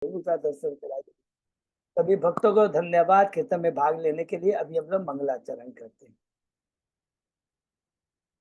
का दर्शन करा दिया। सभी भक्तों को धन्यवाद कीर्तन में भाग लेने के लिए। अभी हम लोग मंगलाचरण करते हैं।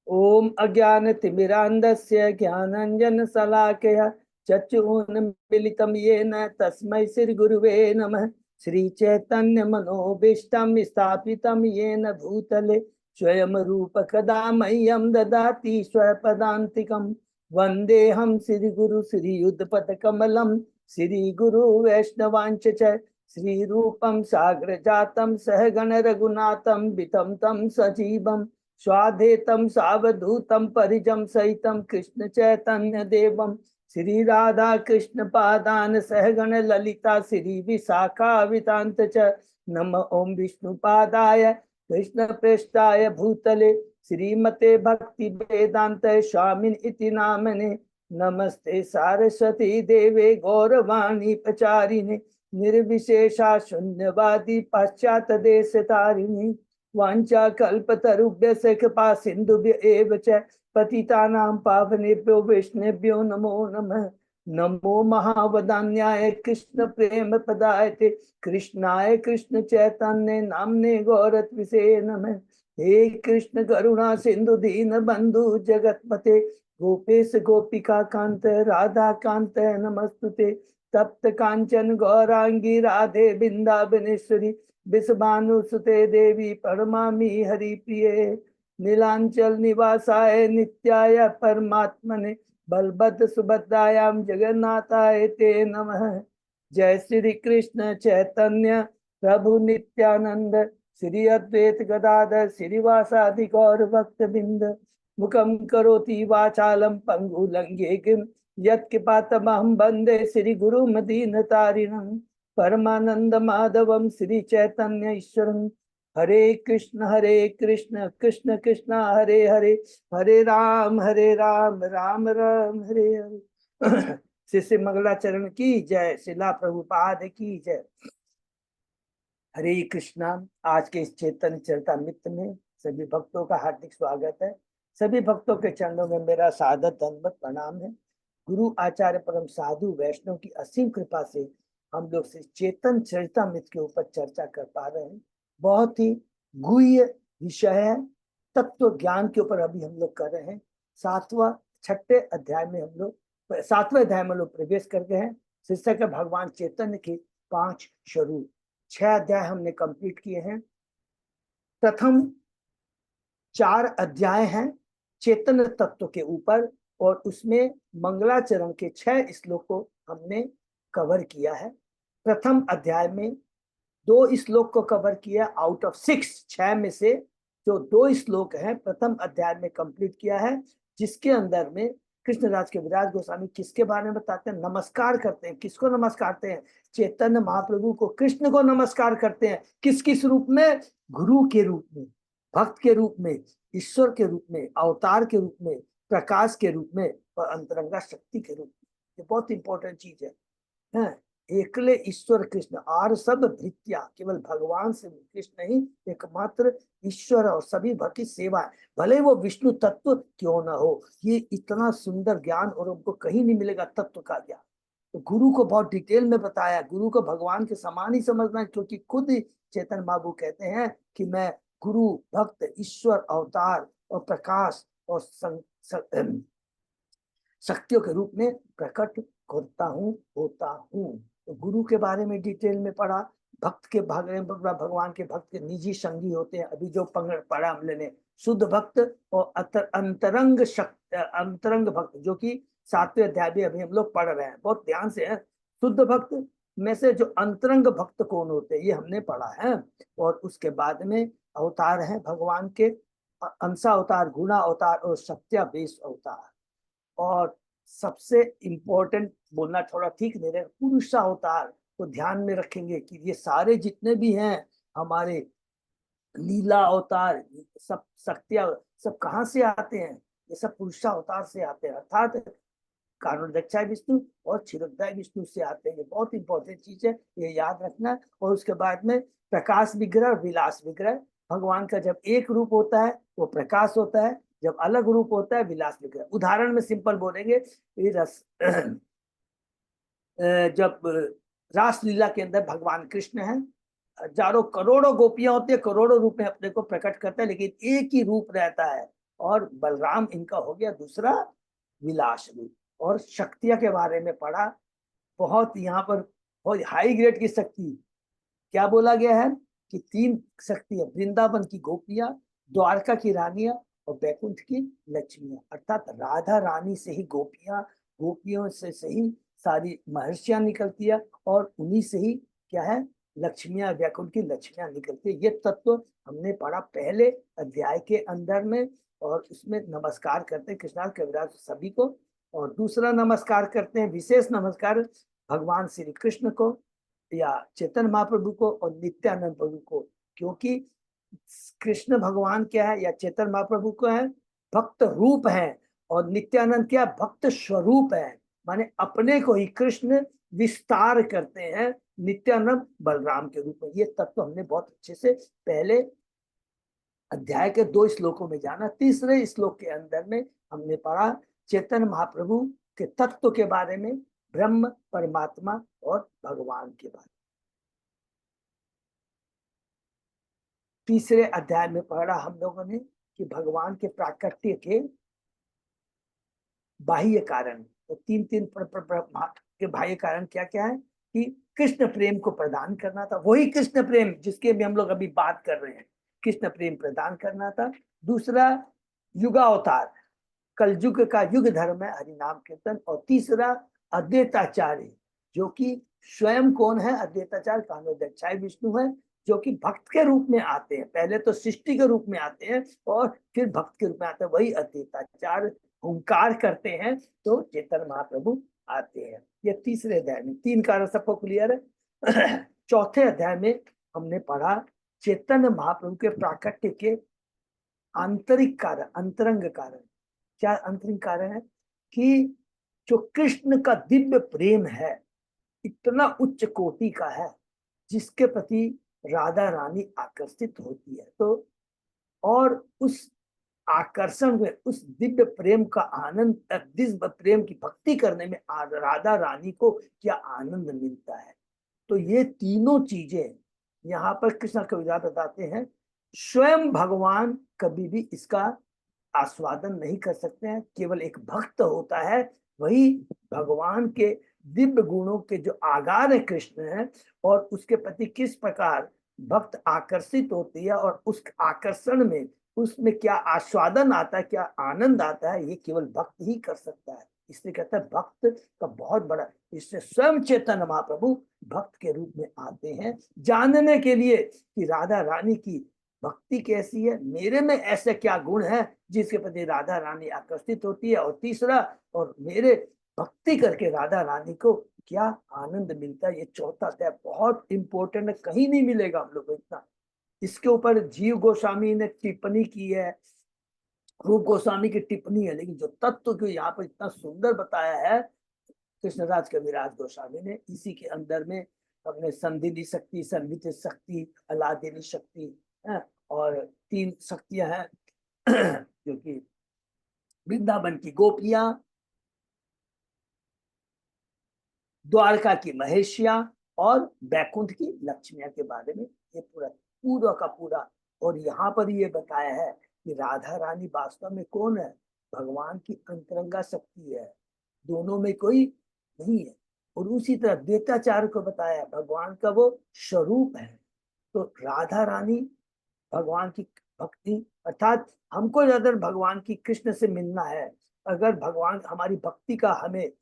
ओम अज्ञान तिमिरांधस्य ज्ञानांजन शलाकया चक्षुरुन्मीलितं येन तस्मै श्री गुरुवे नमः। श्री चैतन्य मनोभीष्टं स्थापितं येन भूतले स्वयं रूप कदा मह्यं ददाति स्वपदान्तिकं। वन्देऽहं श्री गुरु श्री युगपद कमलं श्री गुरु वैष्णवांच च श्री रूपं साग्र जातं सहगण रघुनाथं वितं तं सजीवं स्वाधेतम सावधूतम परिजम सहितम कृष्ण चैतन्य देवम श्री राधा कृष्ण पादान सहगण ललिता श्री विशाखा वितांत च नम ओम विष्णु पादाय कृष्ण प्रेष्ठाय भूतले श्रीमते भक्ति वेदांत स्वामिन इति नामने नमस्ते सारस्वती देवे गौरवाणी प्रचारिणे निर्विशेषा शून्यवादी पाश्चात देश तारिणी वांछा कल्पतरुभ्यश्च कृपा सिन्धुभ्य एव च पतितानां पावनेभ्यो वैष्णवेभ्यो नमो नमः। नमो महावदान्याय कृष्ण प्रेम पदायते कृष्णाय कृष्ण चैतन्य नामने गौरत्विषे नमः। हे कृष्ण करुणा सिंधु दीन बंधु जगतपते गोपेश गोपिका कांत राधा कांत नमस्तुते। तप्त कांचन गौरांगी राधे बिंदाबनेश्वरी विषभानुसुते देवी परमामि हरि प्रिये। नीलांचल निवासाय नित्याय परमात्मने बलभद्र सुभद्रायां जगन्नाथाय ते नमः। जय श्री कृष्ण चैतन्य प्रभु नित्यानंद श्री अद्वैत गदाधर श्रीवासादि गौर भक्त बिंद मुखम करोति वाचालम पंगु लंघेगिम यत्कृपातमहं वंदे श्री गुरु मदीन तारिणं परमानंद माधवम श्री चैतन्य ईश्वरम। हरे कृष्ण कृष्ण कृष्ण हरे हरे हरे राम राम राम हरे हरे। श्री मंगलाचरण की जय। शिला प्रभुपाद की जय। हरे कृष्णा। आज के इस चेतन चरितामृत में सभी भक्तों का हार्दिक स्वागत है। सभी भक्तों के चरणों में मेरा सादर दंडवत प्रणाम है। गुरु आचार्य परम साधु वैष्णव की असीम कृपा से हम लोग से चेतन चरितामृत के ऊपर चर्चा कर पा रहे हैं। बहुत ही गुह्य विषय है। तत्व ज्ञान के ऊपर अभी हम लोग कर रहे हैं। छठे अध्याय में हम लोग 7वें अध्याय में लोग प्रवेश कर गए हैं। शीर्षक है भगवान चैतन्य के 5 स्वरूप। 6 अध्याय हमने कंप्लीट किए हैं। प्रथम 4 अध्याय हैं चेतन तत्व के ऊपर और उसमें मंगलाचरण के 6 श्लोक को हमने कवर किया है। प्रथम अध्याय में 2 श्लोक को कवर किया आउट ऑफ 6 में से जो 2 श्लोक हैं प्रथम अध्याय में कंप्लीट किया है, जिसके अंदर में कृष्णराज के विराज गोस्वामी किसके बारे में बताते हैं, नमस्कार करते हैं। किसको नमस्कार करते हैं? चैतन्य महाप्रभु को, कृष्ण को नमस्कार करते हैं। किस रूप में? गुरु के रूप में, भक्त के रूप में, ईश्वर के रूप में, अवतार के रूप में, प्रकाश के रूप में और अंतरंगा शक्ति के रूप में। ये बहुत इंपॉर्टेंट चीज है। एकले ईश्वर कृष्ण और सब भृत्या, केवल भगवान से कृष्ण ही एकमात्र ईश्वर और सभी भक्त की सेवा है, भले वो विष्णु तत्व क्यों ना हो। ये इतना सुंदर ज्ञान और उनको कहीं नहीं मिलेगा तत्व का ज्ञान। तो गुरु को बहुत डिटेल में बताया। गुरु को भगवान के समान ही समझना है, क्योंकि खुद चेतन बाबू कहते हैं कि मैं गुरु, भक्त, ईश्वर, अवतार और प्रकाश और शक्तियों के रूप में प्रकट करता हूँ, होता हूँ। तो गुरु के बारे में डिटेल में पढ़ा। भक्त के बारे में पढ़ा। भगवान के भक्त के निजी संगी होते हैं। अभी जो पढ़ा हमने ने शुद्ध भक्त और अंतरंग अंतरंग भक्त, जो कि 7वें अध्याय में अभी हम लोग पढ़ रहे हैं। बहुत ध्यान से है। शुद्ध भक्त में से जो अंतरंग भक्त कौन होते हैं ये हमने पढ़ा है। और उसके बाद में अवतार है भगवान के, अंशा अवतार, गुणा अवतार और सत्यावेश अवतार। और सबसे इंपॉर्टेंट बोलना थोड़ा ठीक नहीं रहेगा, पुरुषा अवतार को ध्यान में रखेंगे कि ये सारे जितने भी हैं हमारे लीला अवतार, सब शक्तियां, सब कहाँ से आते हैं? ये सब पुरुषा अवतार से आते हैं, अर्थात कारुण्यदक्षाय विष्णु और क्षीरोदय विष्णु से आते हैं। ये बहुत इंपॉर्टेंट चीज है, ये याद रखना। और उसके बाद में प्रकाश विग्रह, विलास विग्रह। भगवान का जब एक रूप होता है वो प्रकाश होता है, जब अलग रूप होता है विलास विग्रह। उदाहरण में सिंपल बोलेंगे, रस जब रासलीला के अंदर भगवान कृष्ण हैं, हजारों करोड़ों गोपियां होती है, करोड़ों रूप में अपने को प्रकट करता है, लेकिन एक ही रूप रहता है। और बलराम इनका हो गया दूसरा विलास रूप। और शक्तियां के बारे में पढ़ा, बहुत यहाँ पर बहुत हाई ग्रेड की शक्ति क्या बोला गया है कि 3 शक्ति है, वृंदावन की गोपियां, द्वारका की रानियां और बैकुंठ की लक्ष्मियां। अर्थात राधा रानी से ही गोपियां, गोपियों से ही सारी महर्षियां निकलती है, और उन्हीं से ही क्या है लक्ष्मियां, वैकुंठ की लक्ष्मियां निकलती है। ये तत्व हमने पढ़ा पहले अध्याय के अंदर में। और उसमें नमस्कार करते हैं कृष्णार्थ कविराज सभी को। और दूसरा नमस्कार करते हैं, विशेष नमस्कार भगवान श्री कृष्ण को या चेतन महाप्रभु को और नित्यानंद प्रभु को। क्योंकि कृष्ण भगवान क्या है या चेतन महाप्रभु को है भक्त रूप है, और नित्यानंद क्या भक्त स्वरूप है, माने अपने को ही कृष्ण विस्तार करते हैं नित्यानंद बलराम के रूप में। ये तत्व हमने बहुत अच्छे से पहले अध्याय के 2 श्लोकों में जाना। तीसरे श्लोक के अंदर में हमने पढ़ा चेतन महाप्रभु के तत्व के बारे में, ब्रह्म, परमात्मा और भगवान के बारे में। तीसरे अध्याय में पढ़ा हम लोगों ने कि भगवान के प्राकट्य के बाह्य कारण, तो 3 के बाह्य कारण क्या क्या है कि कृष्ण प्रेम को प्रदान करना था, वही कृष्ण प्रेम जिसके भी हम लोग अभी बात कर रहे हैं, कृष्ण प्रेम प्रदान करना था। दूसरा युगावतार, कलयुग का युग धर्म है हरि नाम कीर्तन। और तीसरा अद्वैताचार्य, जो कि स्वयं कौन है अद्वैताचार्य, कानोदक्षाय विष्णु है, जो कि भक्त के रूप में आते हैं। पहले तो सृष्टि के रूप में आते हैं और फिर भक्त के रूप में आते हैं, वही अद्वैताचार्य हुंकार करते हैं तो चेतन महाप्रभु आते हैं। ये तीसरे अध्याय में 3 कारण सबको क्लियर है। चौथे अध्याय में हमने पढ़ा चेतन महाप्रभु के प्राकट्य के आंतरिक कारण, अंतरंग कारण। क्या अंतरिंग कारण है कि जो कृष्ण का दिव्य प्रेम है इतना उच्च कोटि का है, जिसके प्रति राधा रानी आकर्षित होती है। तो और उस आकर्षण में, उस दिव्य प्रेम का आनंद, दिव्य प्रेम की भक्ति करने में राधा रानी को क्या आनंद मिलता है। तो ये तीनों चीजें यहाँ पर कृष्ण कविराज बताते हैं, स्वयं भगवान कभी भी इसका आस्वादन नहीं कर सकते हैं। केवल एक भक्त होता है, वही भगवान के दिव्य गुणों के जो आगार है कृष्ण है, और उसके प्रति किस प्रकार भक्त आकर्षित होती है, और उस आकर्षण में उसमें क्या आस्वादन आता है, क्या आनंद आता है, ये केवल भक्त ही कर सकता है। इसलिए कहता है भक्त का बहुत बड़ा, इससे स्वयं चेतन महाप्रभु भक्त के रूप में आते हैं, जानने के लिए कि राधा रानी की भक्ति कैसी है, मेरे में ऐसे क्या गुण है जिसके प्रति राधा रानी आकर्षित होती है। और तीसरा, और मेरे भक्ति करके राधा रानी को क्या आनंद मिलता है। ये चौथा अध्याय बहुत इंपॉर्टेंट है, कहीं नहीं मिलेगा हम लोग को इतना। इसके ऊपर जीव गोस्वामी ने टिप्पणी की है, रूप गोस्वामी की टिप्पणी है, लेकिन जो तत्व को यहाँ पर इतना सुंदर बताया है कृष्णराज कविराज गोस्वामी ने, इसी के अंदर में हमने संधिनी शक्ति, संवित शक्ति, अलादिनी शक्ति है, और 3 शक्तियां हैं जो कि वृंदावन की गोपियां, द्वारका की महेशियां और बैकुंठ की लक्ष्मियां के बारे में ये पूरा पूरा का पूरा। और यहाँ पर ये बताया है कि राधा रानी वास्तव में कौन है, भगवान की अंतरंगा शक्ति है, दोनों में कोई नहीं है। और उसी तरह द्वैताचार्य को बताया भगवान का वो स्वरूप है। तो राधा रानी भगवान की भक्ति, अर्थात हमको ज्यादा भगवान की कृष्ण से मिलना है, अगर भगवान हमारी भक्ति का हमें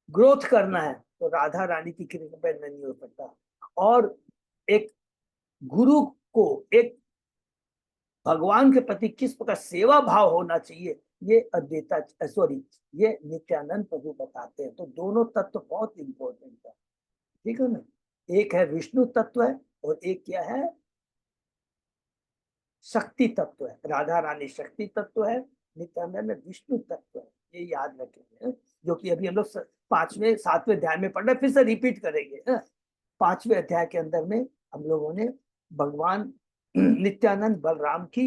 ग्रोथ करना है तो राधा रानी की कृपा पर नहीं हो सकता। और एक गुरु को एक भगवान के प्रति किस प्रकार सेवा भाव होना चाहिए, ये अद्वैता ये नित्यानंद प्रभु बताते हैं। तो दोनों तत्व बहुत इंपॉर्टेंट है, ठीक है ना। एक है विष्णु तत्व है और एक क्या है शक्ति तत्व है। राधा रानी शक्ति तत्व है, नित्यानंद में विष्णु तत्व है, ये याद रखेंगे। जो कि अभी हम लोग 5वें 7वें अध्याय में पढ़ रहे, फिर से रिपीट करेंगे। 5वें अध्याय के अंदर में हम लोगों ने भगवान नित्यानंद बलराम की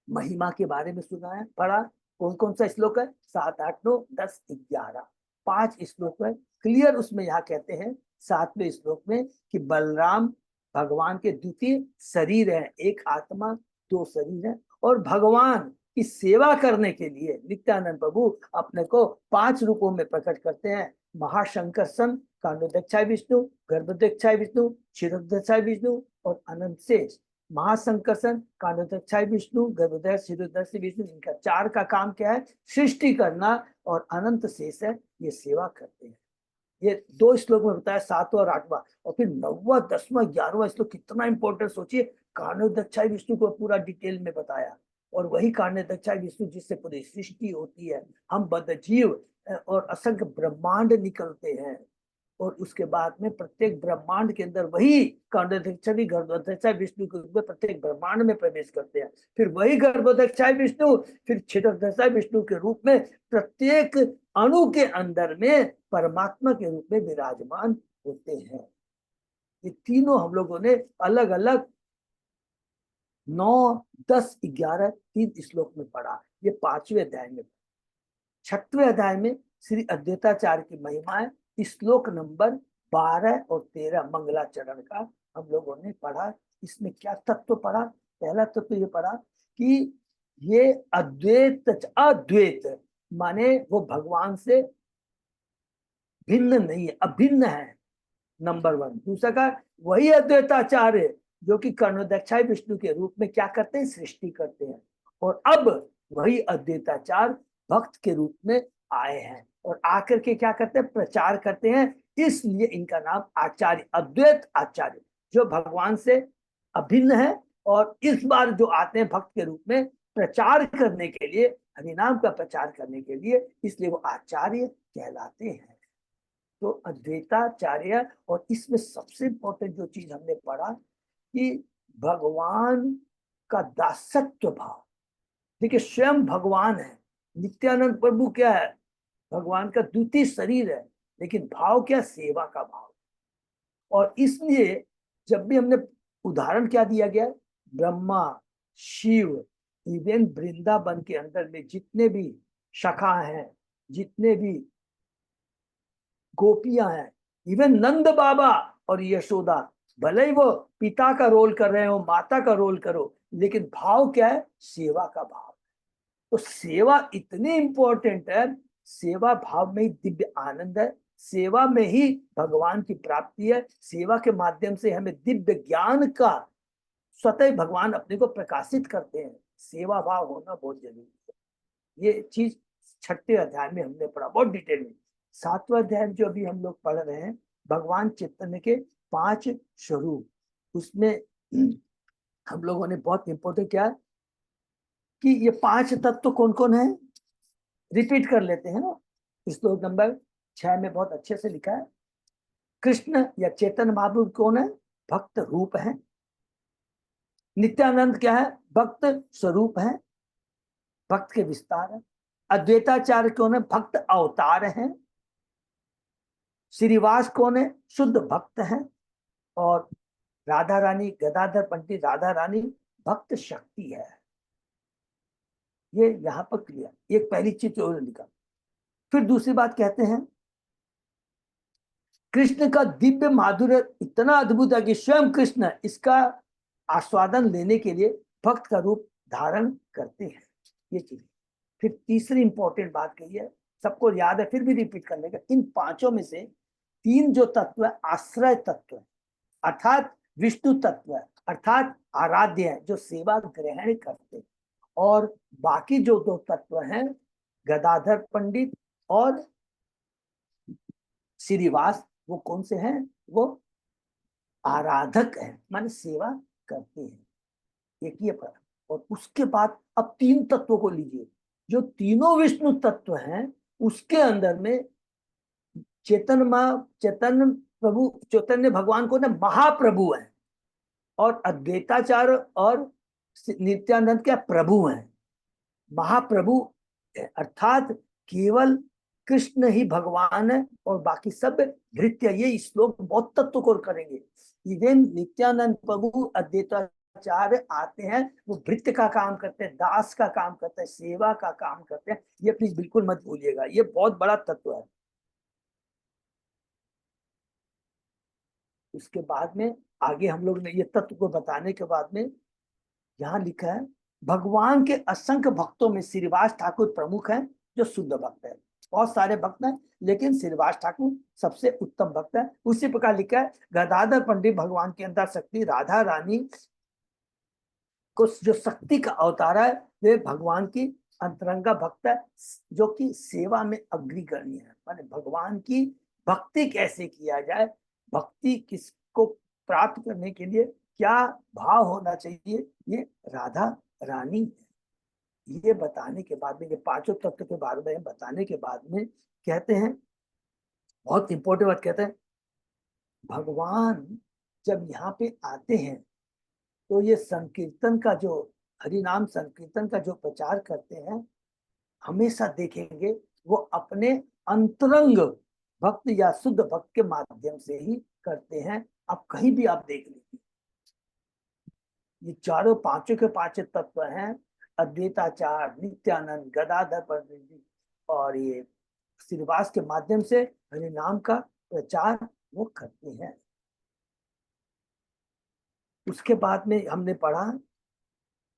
महिमा के बारे में सुना है, पढ़ा। कौन कौन सा श्लोक है, 7, 8, 9, 10, 11, 5 श्लोक है। क्लियर उसमें यहाँ कहते हैं 7वें श्लोक में कि बलराम भगवान के द्वितीय शरीर है, एक आत्मा 2 शरीर है, और भगवान की सेवा करने के लिए नित्यानंद प्रभु अपने को 5 रूपों में प्रकट करते हैं। महाशंकर्षण, कांडोदक्षाय विष्णु, गर्भोदक्षाय विष्णु, क्षीरोदक्षाय विष्णु और अनंत शेष। महाशंकर्षण, कांडोदक्षाय विष्णु, गर्भोदय, क्षीरोदक्षाय विष्णु, इनका 4 का काम क्या है? सृष्टि करना, और अनंत शेष है ये सेवा करते हैं। ये 2 श्लोक में बताया, 7वां और 8वां, और फिर 9वां, 10वां, 11वां श्लोक कितना इंपॉर्टेंट सोचिए। कांडोदक्षाय विष्णु को पूरा डिटेल में बताया, और वही कांडोदक्षाय विष्णु जिससे पूरी सृष्टि होती है, हम बद्ध जीव और असंख्य ब्रह्मांड निकलते हैं, और उसके बाद में प्रत्येक ब्रह्मांड के अंदर वही कांडोदक्षाय गर्भोदक्षाय विष्णु के रूप में प्रत्येक ब्रह्मांड में प्रवेश करते हैं। फिर वही गर्भोदक्षाय विष्णु फिर क्षीरोदक्षाय विष्णु के रूप में प्रत्येक अणु के अंदर में परमात्मा के रूप में विराजमान होते हैं। ये तीनों हम लोगों ने अलग अलग 9, 10, 11, 3 श्लोक में पढ़ा। ये 5वें अध्याय में। 6वें अध्याय में श्री अद्वैताचार्य की महिमाएं, श्लोक नंबर 12 और 13 मंगलाचरण का हम लोगों ने पढ़ा। इसमें क्या तत्व पढ़ा? पहला तत्व ये पढ़ा कि ये अद्वैत माने वो भगवान से भिन्न नहीं है, अभिन्न है, नंबर 1। दूसरा का वही अद्वैताचार्य जो कि कर्णोदक्षाय विष्णु के रूप में क्या करते हैं? सृष्टि करते हैं। और अब वही अद्वैताचार्य भक्त के रूप में आए हैं, और आकर के क्या करते हैं? प्रचार करते हैं। इसलिए इनका नाम आचार्य, अद्वैत आचार्य, जो भगवान से अभिन्न है, और इस बार जो आते हैं भक्त के रूप में प्रचार करने के लिए, हरिनाम का प्रचार करने के लिए, इसलिए वो आचार्य कहलाते हैं। तो अद्वैताचार्य। और इसमें सबसे इंपॉर्टेंट जो चीज हमने पढ़ा कि भगवान का दासत्व भाव। देखिए, स्वयं भगवान है, नित्यानंद प्रभु क्या है? भगवान का द्वितीय शरीर है, लेकिन भाव क्या? सेवा का भाव। और इसलिए जब भी हमने उदाहरण क्या दिया गया, ब्रह्मा, शिव, इवन वृंदावन के अंदर में जितने भी शाखा हैं, जितने भी गोपियां हैं, इवन नंद बाबा और यशोदा, भले ही वो पिता का रोल कर रहे हो, माता का रोल करो, लेकिन भाव क्या है? सेवा का भाव। तो सेवा इतनी इंपॉर्टेंट है, सेवा भाव में ही दिव्य आनंद है, सेवा में ही भगवान की प्राप्ति है। सेवा के माध्यम से हमें दिव्य ज्ञान का स्वतः भगवान अपने को प्रकाशित करते हैं। सेवा भाव होना बहुत जरूरी है। ये चीज 6ठे अध्याय में हमने पढ़ा बहुत डिटेल में। 7वां अध्याय जो अभी हम लोग पढ़ रहे हैं, भगवान चैतन्य के 5 स्वरूप, उसमें हम लोगों ने बहुत इंपॉर्टेंट क्या है कि ये 5 तत्व कौन कौन है, रिपीट कर लेते हैं ना। श्लोक नंबर 6 में बहुत अच्छे से लिखा है। कृष्ण या चेतन महाप्रभु कौन है? भक्त रूप है। नित्यानंद क्या है? भक्त स्वरूप है, भक्त के विस्तार है। अद्वैताचार्य कौन है? भक्त अवतार है। श्रीवास कौन है? शुद्ध भक्त है। और राधा रानी, गदाधर पंडित राधा रानी भक्त शक्ति है। ये यहाँ पर क्लियर, एक पहली चीज जो लिखा। फिर दूसरी बात कहते हैं, कृष्ण का दिव्य माधुर्य इतना अद्भुत है कि स्वयं कृष्ण इसका आस्वादन लेने के लिए भक्त का रूप धारण करते हैं। ये चीज। फिर तीसरी इंपॉर्टेंट बात कही है, सबको याद है, फिर भी रिपीट करने का। इन 5 में से 3 जो तत्व है आश्रय तत्व है, अर्थात विष्णु तत्व है, अर्थात आराध्य है, जो सेवा ग्रहण करते हैं। और बाकी जो 2 तत्व हैं, गदाधर पंडित और श्रीवास, वो कौन से हैं? वो आराधक है, माने सेवा करते हैं। एक ये पर। और उसके बाद अब 3 तत्वों को लीजिए, जो तीनों विष्णु तत्व हैं, उसके अंदर में चैतन्य प्रभु, चैतन्य भगवान को ना महाप्रभु है, और अद्वैताचार्य और नित्यानंद क्या? प्रभु हैं। महाप्रभु अर्थात केवल कृष्ण ही भगवान है, और बाकी सब भृत्य। ये श्लोक बहुत तत्व को करेंगे। इवन नित्यानंद प्रभु अद्वैताचार्य आते हैं, वो भृत्य का काम करते हैं, दास का काम करते हैं, सेवा का काम करते हैं। ये प्लीज बिल्कुल मत भूलिएगा, ये बहुत बड़ा तत्व है। उसके बाद में आगे हम लोग ने ये तत्व को बताने के बाद में यहाँ लिखा है, भगवान के असंख्य भक्तों में श्रीवास ठाकुर प्रमुख हैं जो शुद्ध भक्त है। बहुत सारे भक्त हैं लेकिन श्रीवास ठाकुर सबसे उत्तम भक्त है। उसी प्रकार लिखा है, गदाधर पंडित भगवान की अंतर शक्ति राधा रानी को जो शक्ति का अवतार है वे भगवान की अंतरंगा भक्त है, जो कि सेवा में अग्रगण्य है। माने भगवान की भक्ति कैसे किया जाए, भक्ति किसको प्राप्त करने के लिए क्या भाव होना चाहिए, ये राधा रानी है। ये बताने के बाद में, ये पांचों तत्व के बारे में बताने के बाद में कहते हैं, बहुत इंपॉर्टेंट बात कहते हैं, भगवान जब यहाँ पे आते हैं तो ये संकीर्तन का जो हरिनाम संकीर्तन का जो प्रचार करते हैं, हमेशा देखेंगे वो अपने अंतरंग भक्त या शुद्ध भक्त के माध्यम से ही करते हैं। आप कहीं भी आप देख लीजिए, ये चारों पांचों के पांचों तत्व हैं, अद्वैताचार्य, नित्यानंद, गदाधर पंडित जी और ये श्रीवास के माध्यम से हरिनाम का प्रचार वो करते हैं। उसके बाद में हमने पढ़ा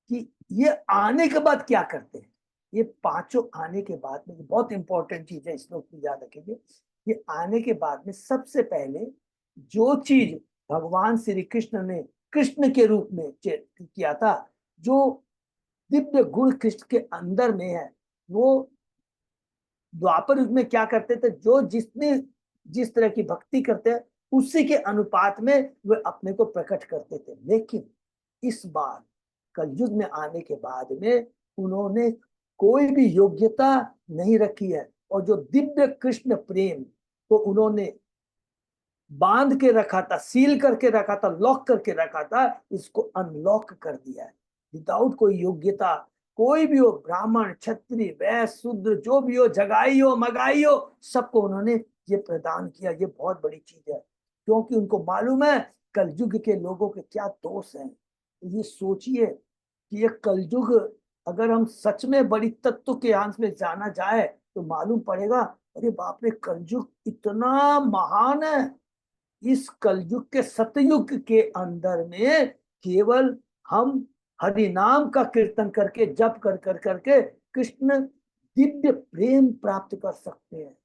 कि ये आने के बाद क्या करते हैं। ये पांचों आने के बाद में बहुत इंपॉर्टेंट चीज है, इस लोग की याद रखेंगे। ये आने के बाद में सबसे पहले जो चीज भगवान श्री कृष्ण ने कृष्ण के रूप में किया था, जो दिव्य गुण कृष्ण के अंदर में है, वो द्वापर युग में क्या करते थे, जो जिसने जिस तरह की भक्ति करते हैं उसी के अनुपात में वे अपने को प्रकट करते थे। लेकिन इस बार कलयुग में आने के बाद में उन्होंने कोई भी योग्यता नहीं रखी है, और जो दिव्य कृष्ण प्रेम को उन्होंने बांध के रखा था, सील करके रखा था, लॉक करके रखा था, इसको अनलॉक कर दिया है। विदाउट कोई योग्यता, कोई भी हो, ब्राह्मण, क्षत्रिय, वैश्य, शूद्र, जो भी हो, जगाई हो, मगाई हो, सबको उन्होंने ये प्रदान किया। ये बहुत बड़ी चीज है, क्योंकि उनको मालूम है कलयुग के लोगों के क्या दोष हैं। ये सोचिए कि ये कलयुग अगर हम सच में बड़ी तत्व के अंश में जाना जाए तो मालूम पड़ेगा, अरे बाप रे, कलयुग इतना महान है। इस कलयुग के सतयुग के अंदर में केवल हम हरि नाम का कीर्तन करके, जप कर कर करके कृष्ण दिव्य प्रेम प्राप्त कर सकते हैं।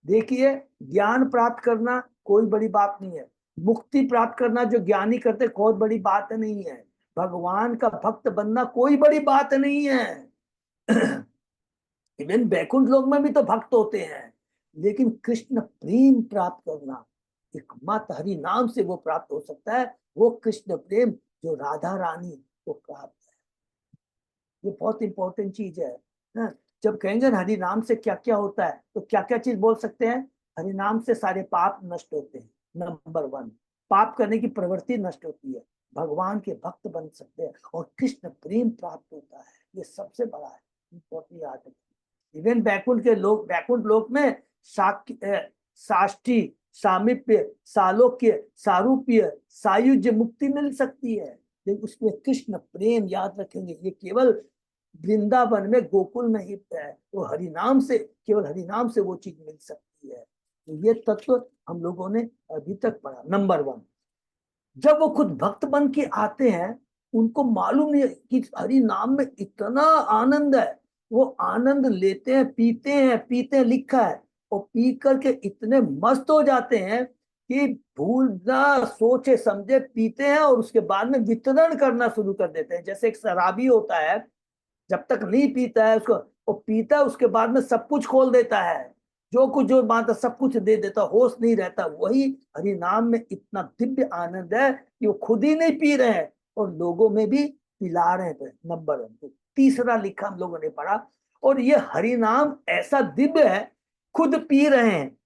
देखिए, ज्ञान प्राप्त करना कोई बड़ी बात नहीं है, मुक्ति प्राप्त करना जो ज्ञानी करते बहुत बड़ी बात नहीं है, भगवान का भक्त बनना कोई बड़ी बात नहीं है। इवन बैकुंठ लोक में भी तो भक्त होते हैं, लेकिन कृष्ण प्रेम प्राप्त करना एकमात्र हरि नाम से वो प्राप्त हो सकता है। वो कृष्ण प्रेम जो राधा रानी को प्राप्त है, ये बहुत इंपॉर्टेंट चीज है ना? जब कहेंगे हरि नाम से क्या क्या होता है, तो क्या क्या चीज बोल सकते हैं। हरि नाम से सारे पाप नष्ट होते हैं, नंबर 1, पाप करने की प्रवृत्ति नष्ट होती है, भगवान के भक्त बन सकते हैं, और कृष्ण प्रेम प्राप्त होता है। ये सबसे बड़ा है, इंपॉर्टेंट याद है। इवन बैकुंठ के लोग, बैकुंठ लोक में साष्टी, सामीप्य, सालोक्य, सारूप्य, सायुज्य मुक्ति मिल सकती है, लेकिन उसमें कृष्ण प्रेम याद रखेंगे। ये केवल वृंदावन में, गोकुल में ही है, वो हरिनाम से, केवल हरिनाम से वो चीज मिल सकती है। तो ये तत्व हम लोगों ने अभी तक पढ़ा। नंबर 1, जब वो खुद भक्त बन के आते हैं, उनको मालूम नहीं कि हरि नाम में इतना आनंद है, वो आनंद लेते हैं, पीते हैं, पीते हैं, लिखा है, और पी करके इतने मस्त हो जाते हैं कि भूलना सोचे समझे पीते हैं, और उसके बाद में वितरण करना शुरू कर देते हैं। जैसे एक शराबी होता है, जब तक नहीं पीता है उसको, वो पीता है, उसके बाद में सब कुछ खोल देता है, जो कुछ जो बात है सब कुछ दे देता, होश नहीं रहता। वही हरि नाम में इतना दिव्य आनंद है कि वो खुद ही नहीं पी रहे हैं और लोगों में भी पिला रहे हैं। नंबर 1। तीसरा लिखा हम लोगों ने पढ़ा, और ये हरि नाम ऐसा दिव्य है, खुद पी रहे हैं,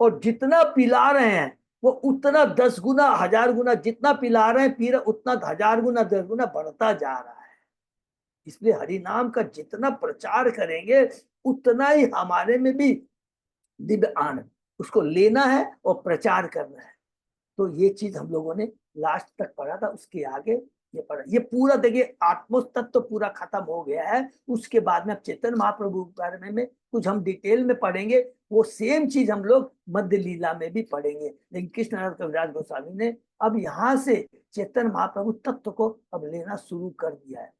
और जितना पिला रहे हैं वो उतना 10 गुना, 1000 गुना, जितना पिला रहे हैं, पी रहे, उतना 1000 गुना, 10 गुना बढ़ता जा रहा है। इसलिए हरि नाम का जितना प्रचार करेंगे उतना ही हमारे में भी दिव्य आनंद, उसको लेना है और प्रचार करना है। तो ये चीज हम लोगों ने लास्ट तक पढ़ा था। उसके आगे ये पढ़ा, ये पूरा देखिए आत्मोस्तत्व तो पूरा खत्म हो गया है। उसके बाद में अब चैतन्य महाप्रभु के बारे में कुछ हम डिटेल में पढ़ेंगे, वो सेम चीज हम लोग मध्य लीला में भी पढ़ेंगे। लेकिन कृष्णनाथ कविराज गोस्वामी ने अब यहाँ से चैतन्य महाप्रभु तत्व को अब लेना शुरू कर दिया है।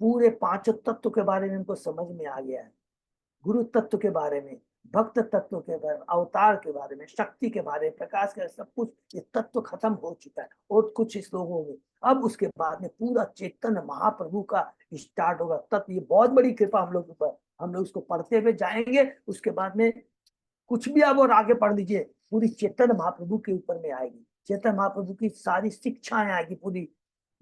पूरे पांचों तत्व के बारे में इनको समझ में आ गया है, गुरु तत्व के बारे में, भक्त तत्व के बारे में, अवतार के बारे में, शक्ति के बारे में, प्रकाश के, सब कुछ ये तत्व खत्म हो चुका है और कुछ इस लोगों में। अब उसके बाद में पूरा चैतन्य महाप्रभु का स्टार्ट होगा तत्व। ये बहुत बड़ी कृपा हम लोग ऊपर, हम लोग उसको पढ़ते हुए जाएंगे। उसके बाद में कुछ भी आप और आगे पढ़ लीजिए, पूरी चैतन्य महाप्रभु के ऊपर में आएगी। चैतन्य महाप्रभु की सारी शिक्षाएं आएगी पूरी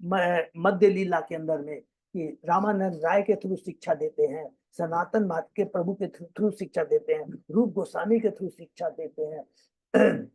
मध्य लीला के अंदर में, कि रामानंद राय के थ्रू शिक्षा देते हैं, सनातन माता के प्रभु के थ्रू शिक्षा देते हैं, रूप गोस्वामी के थ्रू शिक्षा देते हैं,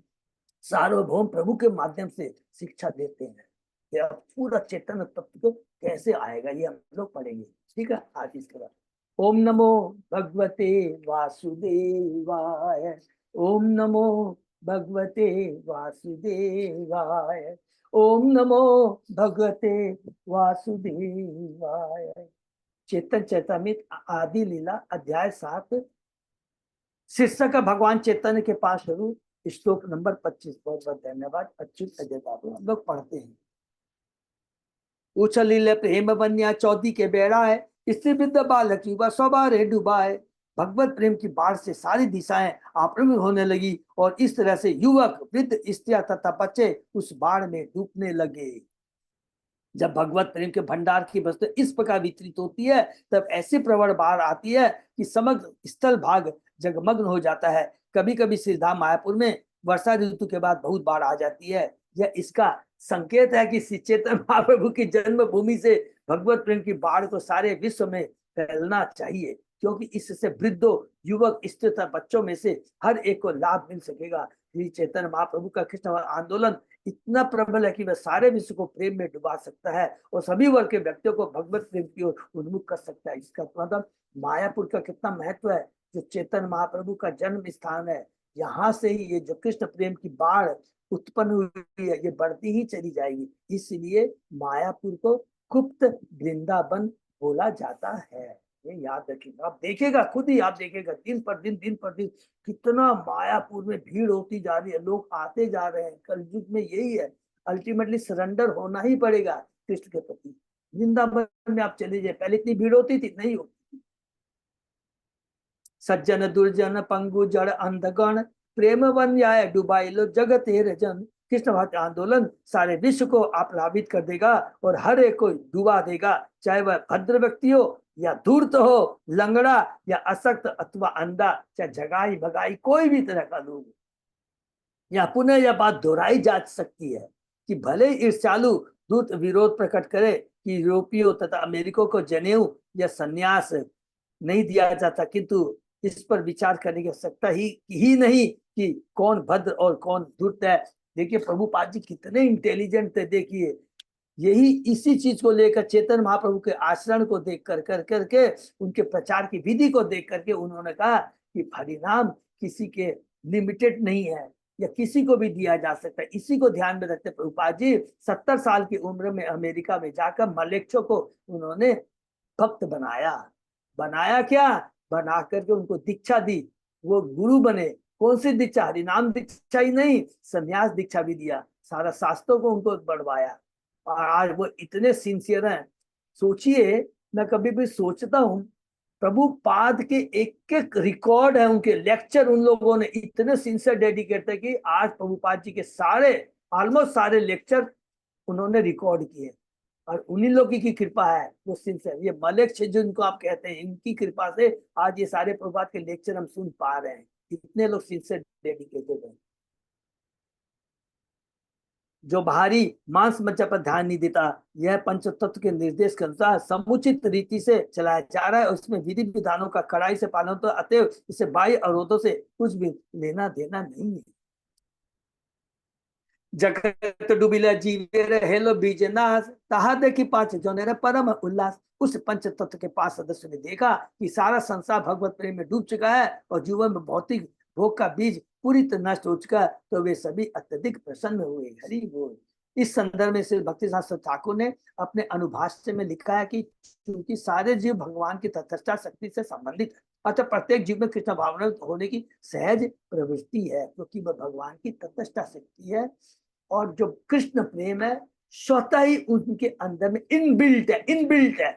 सार्वभौम प्रभु के माध्यम से शिक्षा देते हैं। ये अब पूरा चैतन्य तत्व को कैसे आएगा ये हम लोग पढ़ेंगे। ठीक है, आज इसके बाद ओम नमो भगवते वासुदेवाय, ओम नमो भगवते वासुदेवाय, ओम नमो भगवते वासुदेवाय। चेतन चैतन्य आदि लीला अध्याय 7, शीर्षक का भगवान चैतन्य के पास स्वरूप, श्लोक नंबर 25। बहुत बहुत धन्यवाद। अच्युत अजय बाबू हम लोग पढ़ते हैं। उछलिल प्रेम बन्या चौदी के बेड़ा है, स्त्री वृद्ध बालक युवा सवारे डूबा है। भगवत प्रेम की बाढ़ से सारी दिशाएं आप्रमित होने लगी और इस तरह से युवक, वृद्ध, स्त्रियां तथा बच्चे उस बाढ़ में डूबने लगे। जब भगवत प्रेम के भंडार की वस्तु इस प्रकार वितरित होती है, तब ऐसी प्रबल बाढ़ आती है कि समग्र स्थल भाग जगमग्न हो जाता है। कभी कभी श्रीधाम मायापुर में वर्षा ऋतु के बाद बहुत बाढ़ आ जाती है। यह इसका संकेत है कि श्री चैतन्य महाप्रभु की जन्मभूमि से भगवत प्रेम की बाढ़ को सारे विश्व में फैलना चाहिए, क्योंकि इससे वृद्धों, युवक, स्त्री तथा बच्चों में से हर एक को लाभ मिल सकेगा। श्री चैतन्य महाप्रभु का कृष्ण आंदोलन इतना प्रबल है कि वह सारे विश्व को प्रेम में डुबा सकता है और सभी वर्ग के व्यक्तियों को भगवत प्रेम की ओर उन्मुख कर सकता है। इसका मतलब मायापुर का कितना महत्व है, जो चैतन्य महाप्रभु का जन्म स्थान है। यहाँ से ही ये जो कृष्ण प्रेम की बाढ़ उत्पन्न हुई है, ये बढ़ती ही चली जाएगी। इसलिए मायापुर को गुप्त वृंदावन बोला जाता है। ये याद रखिएगा, आप देखेगा, खुद ही आप देखेगा, दिन पर दिन कितना मायापुर में भीड़ होती जा रही है, लोग आते जा रहे हैं। कलयुग में यही है, अल्टीमेटली सरेंडर होना ही पड़ेगा कृष्ण के प्रति। वृंदावन में आप चले जाए, पहले इतनी भीड़ होती थी, नहीं होती। सज्जन दुर्जन पंगु जड़ अंधगण, प्रेम वन आए डुबाई लो जगत जन। कृष्ण भक्ति आंदोलन सारे विश्व को आप्लावित कर देगा और हर एक को डुबा देगा, चाहे वह भद्र व्यक्ति हो या धूर्त हो, लंगड़ा या असक्त अथवा अंधा, चाहे जगाई भगाई कोई भी तरह का लोग। या पुनः यह बात दोहराई जा सकती है कि भले ईर्ष्यालु दूत विरोध प्रकट करे कि यूरोपियों तथा अमेरिकों को जनेऊ या संन्यास नहीं दिया जाता, किंतु इस पर विचार करने की आवश्यकता ही नहीं कि कौन भद्र और कौन धूर्त है। देखिए प्रभुपाद जी कितने इंटेलिजेंट थे। देखिए यही इसी चीज को लेकर चैतन्य महाप्रभु के आचरण को देख करके उनके प्रचार की विधि को देख करके उन्होंने कहा कि हरिनाम किसी के लिमिटेड नहीं है या किसी को भी दिया जा सकता है। इसी को ध्यान में रखते प्रभुपाद जी 70 साल की उम्र में अमेरिका में जाकर मलेच्छों को उन्होंने भक्त बनाया क्या, बना करके उनको दीक्षा दी, वो गुरु बने। कौन सी दीक्षा? हरिनाम दीक्षा ही नहीं, संन्यास दीक्षा भी दिया, सारा शास्त्रों को उनको बढ़वाया और आज वो इतने सिंसियर हैं। सोचिए, मैं कभी भी सोचता हूँ प्रभुपाद के एक एक रिकॉर्ड है, उनके लेक्चर उन लोगों ने इतने सिंसियर डेडिकेट थे कि आज प्रभुपाद जी के सारे ऑलमोस्ट सारे लेक्चर उन्होंने रिकॉर्ड किए और उन्हीं लोगों की कृपा है वो सिंसियर। ये मलेक्ष जिनको आप कहते हैं, इनकी कृपा से आज ये सारे प्रभुपाद के लेक्चर हम सुन पा रहे हैं। इतने लोग सिंसियर डेडिकेटेड हैं। जो बाहरी मांस मज्जा पर ध्यान नहीं देता, यह पंच तत्व के निर्देश के अनुसार समुचित रीति से चलाया जा रहा है और इसमें विधि विधानों का कड़ाई से पालन, तो अतएव इसे बाह्य अवरोधों से कुछ भी लेना देना नहीं है। जगत डूबिला जीवे हेलो बीजनाश, ताहा देखी पांच जौने परम उल्लास। उस पंच तत्व के पांच सदस्यों ने देखा कि सारा संसार भगवत प्रेम में डूब चुका है और जीवन में भौतिक भोग का बीज पूरी तरह नष्ट हो चुका है, तो वे सभी अत्यधिक प्रसन्न हुए। हरि बोल। इस संदर्भ में श्री भक्ति शास्त्र ठाकुर ने अपने अनुभाष्य में लिखा है कि क्योंकि सारे जीव भगवान की तटस्था शक्ति से संबंधित है, अतः प्रत्येक जीव में कृष्ण भावना होने की सहज प्रवृत्ति है, क्योंकि वह भगवान की तटस्थ शक्ति है। और जो कृष्ण प्रेम है स्वतः ही उनके अंदर में इनबिल्ट है, इनबिल्ट है।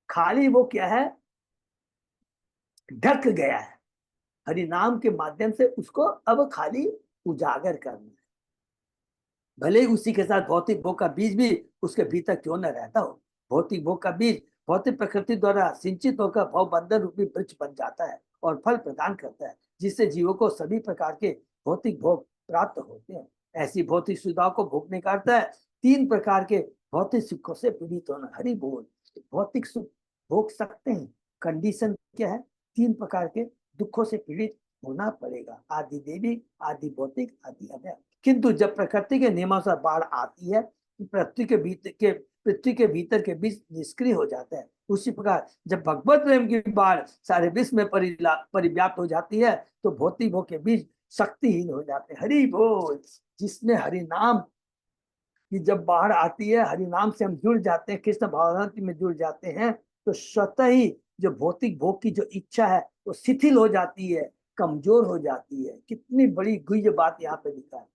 खाली वो क्या है, ढक गया है। हरि नाम के माध्यम से उसको अब खाली उजागर करना है। भले ही उसी के साथ भौतिक भोग का बीज भी उसके भीतर क्यों न रहता हो। भौतिक भोग का बीज भौतिक प्रकृति द्वारा सिंचित होकर भव बंधन रूपी वृक्ष बन जाता है और फल प्रदान करता है, जिससे जीवों को सभी प्रकार के भौतिक भोग प्राप्त होते हैं। ऐसी भौतिक सुविधाओं को भोगने का अर्थ है 3 प्रकार के भौतिक सुखों से पीड़ित होना। हरि बोल। भौतिक सुख भोग सकते हैं, कंडीशन क्या है, 3 प्रकार के दुखों से पीड़ित होना पड़ेगा, आदि देवी, आदि भौतिक, आदि अभय। किंतु जब प्रकृति के नियमानुसार बाढ़ आती है, पृथ्वी के भीतर के बीज निष्क्रिय हो जाता है। उसी प्रकार जब भगवत प्रेम की बाढ़ सारे विश्व में परिव्याप्त हो जाती है, तो भौतिक भोग के बीज शक्तिहीन हो जाते हैं। हरि बोल। जिसमें हरि नाम की जब बाढ़ आती है, हरि नाम से हम जुड़ जाते हैं, कृष्ण भावनांति में जुड़ जाते हैं, तो स्वतः ही जो भौतिक भोग की जो इच्छा है वो शिथिल हो जाती है, कमजोर हो जाती है। कितनी बड़ी गुह्य बात यहाँ पे लिखा है।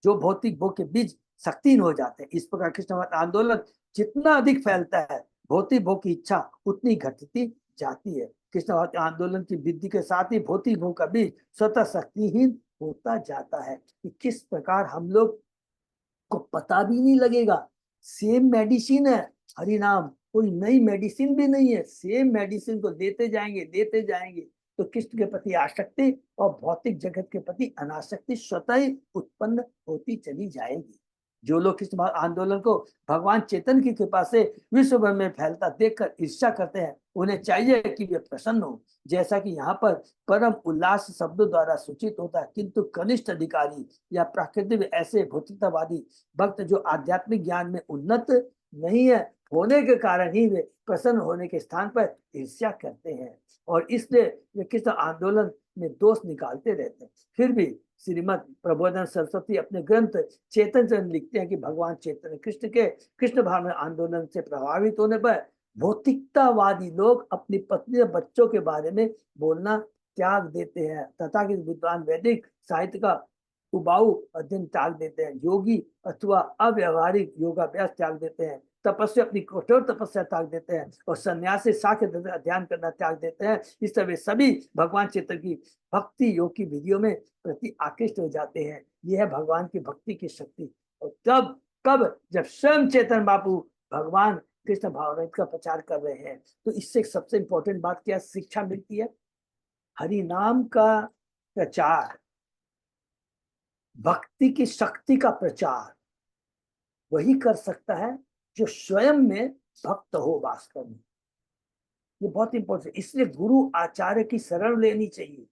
जो भौतिक भोग के बीज शक्तिहीन हो जाते हैं। इस प्रकार कृष्ण मत आंदोलन जितना अधिक फैलता है, भौतिक भोग की इच्छा उतनी घटती जाती है। कृष्ण मत आंदोलन की वृद्धि के साथ ही भौतिक भोग का बीज स्वतः शक्तिहीन होता जाता है। कि किस प्रकार हम लोग को पता भी नहीं लगेगा। सेम मेडिसिन है हरि नाम, कोई नई मेडिसिन भी नहीं है। सेम मेडिसिन को देते जाएंगे तो कृष्ण के प्रति आसक्ति और भौतिक जगत के प्रति अनासक्ति स्वतः ही उत्पन्न होती चली जाएगी। जो लोग कृष्ण आंदोलन को भगवान चेतन की कृपा से विश्व भर में फैलता देखकर ईर्ष्या करते हैं, उन्हें चाहिए कि वे प्रसन्न हो। जैसा कि यहाँ पर परम उल्लास शब्दों द्वारा सूचित होता है, किंतु कनिष्ठ अधिकारी या प्राकृतिक ऐसे भौतिकतावादी भक्त जो आध्यात्मिक ज्ञान में उन्नत नहीं है, होने के कारण ही वे प्रसन्न होने के स्थान पर ईर्ष्या करते हैं, और इसलिए वे कृष्ण आंदोलन में दोष निकालते रहते हैं। फिर भी श्रीमद प्रबोधन सरस्वती अपने ग्रंथ चेतन चंद्र लिखते हैं कि भगवान चैतन्य कृष्ण के कृष्ण भावना आंदोलन से प्रभावित होने पर भौतिकतावादी लोग अपनी पत्नी और बच्चों के बारे में बोलना त्याग देते हैं, तथा कि विद्वान वैदिक साहित्य का उबाऊ अध्ययन त्याग देते हैं, योगी अथवा अव्यवहारिक योगाभ्यास त्याग देते हैं, तपस्या अपनी कठोर तपस्या त्याग देते हैं, और सन्यासी साख्य ध्यान करना त्याग देते हैं। इस तरह सभी भगवान चैतन्य की भक्ति योग की विधियों में प्रति आकृष्ट हो जाते हैं। यह है भगवान की भक्ति की शक्ति। और तब कब, जब स्वयं चेतन बापू भगवान कृष्ण भावनामृत का प्रचार कर रहे हैं। तो इससे सबसे इंपॉर्टेंट बात क्या शिक्षा मिलती है, हरि नाम का प्रचार, भक्ति की शक्ति का प्रचार वही कर सकता है जो स्वयं में भक्त हो वास्तव में। ये बहुत इंपॉर्टेंट, इसलिए गुरु आचार्य की शरण लेनी चाहिए।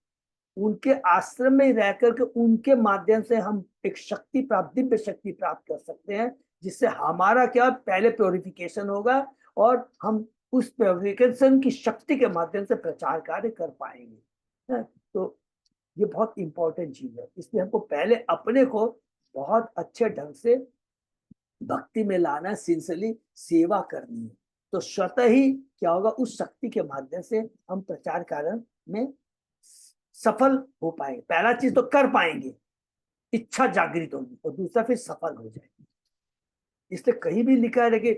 उनके आश्रम में रह करके उनके माध्यम से हम एक शक्ति प्राप्त, दिव्य शक्ति प्राप्त कर सकते हैं, जिससे हमारा क्या पहले प्योरिफिकेशन होगा और हम उस प्योरिफिकेशन की शक्ति के माध्यम से प्रचार कार्य कर पाएंगे। तो ये बहुत इंपॉर्टेंट चीज है। इसलिए हमको पहले अपने को बहुत अच्छे ढंग से भक्ति में लाना, सिंसियरली सेवा करनी है, तो स्वतः ही क्या होगा, उस शक्ति के माध्यम से हम प्रचार कार्य में सफल हो पाएंगे। पहला चीज तो कर पाएंगे, इच्छा जागृत होगी, और दूसरा फिर सफल हो जाएंगे। इसलिए कहीं भी लिखा है कि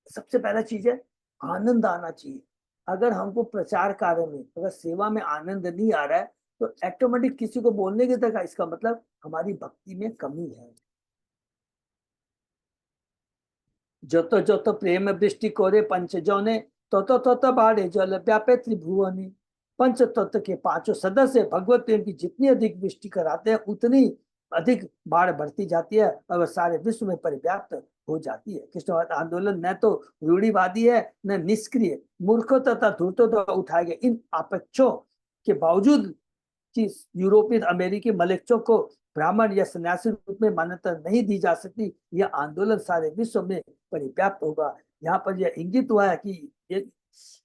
सबसे पहला चीज है आनंद आना चाहिए। अगर हमको प्रचार कार्य में, अगर सेवा में आनंद नहीं आ रहा है, तो ऑटोमेटिक किसी को बोलने की तरह, इसका मतलब हमारी भक्ति में कमी है। যত যত प्रेम वृष्टि कोरे पंचजौने, तत तत बाढ़े जल व्यापे त्रिभुवनी। पंच तत्व के 5 सदस्य भगवत प्रेम की जितनी अधिक वृष्टि कराते हैं, उतनी अधिक बाढ़ बढ़ती जाती है और सारे विश्व में परिव्याप्त हो जाती है। कृष्ण आंदोलन न तो रूढ़िवादी है, न निष्क्रिय, मूर्खों तथा धूर्तों द्वारा उठाए गए इन आपेक्षों के बावजूद कि यूरोपीय अमेरिकी मलेच्छों को ब्राह्मण या सन्यासी रूप में मान्यता नहीं दी जा सकती, यह आंदोलन सारे विश्व में परिव्याप्त होगा। यहाँ पर यह इंगित हुआ है कि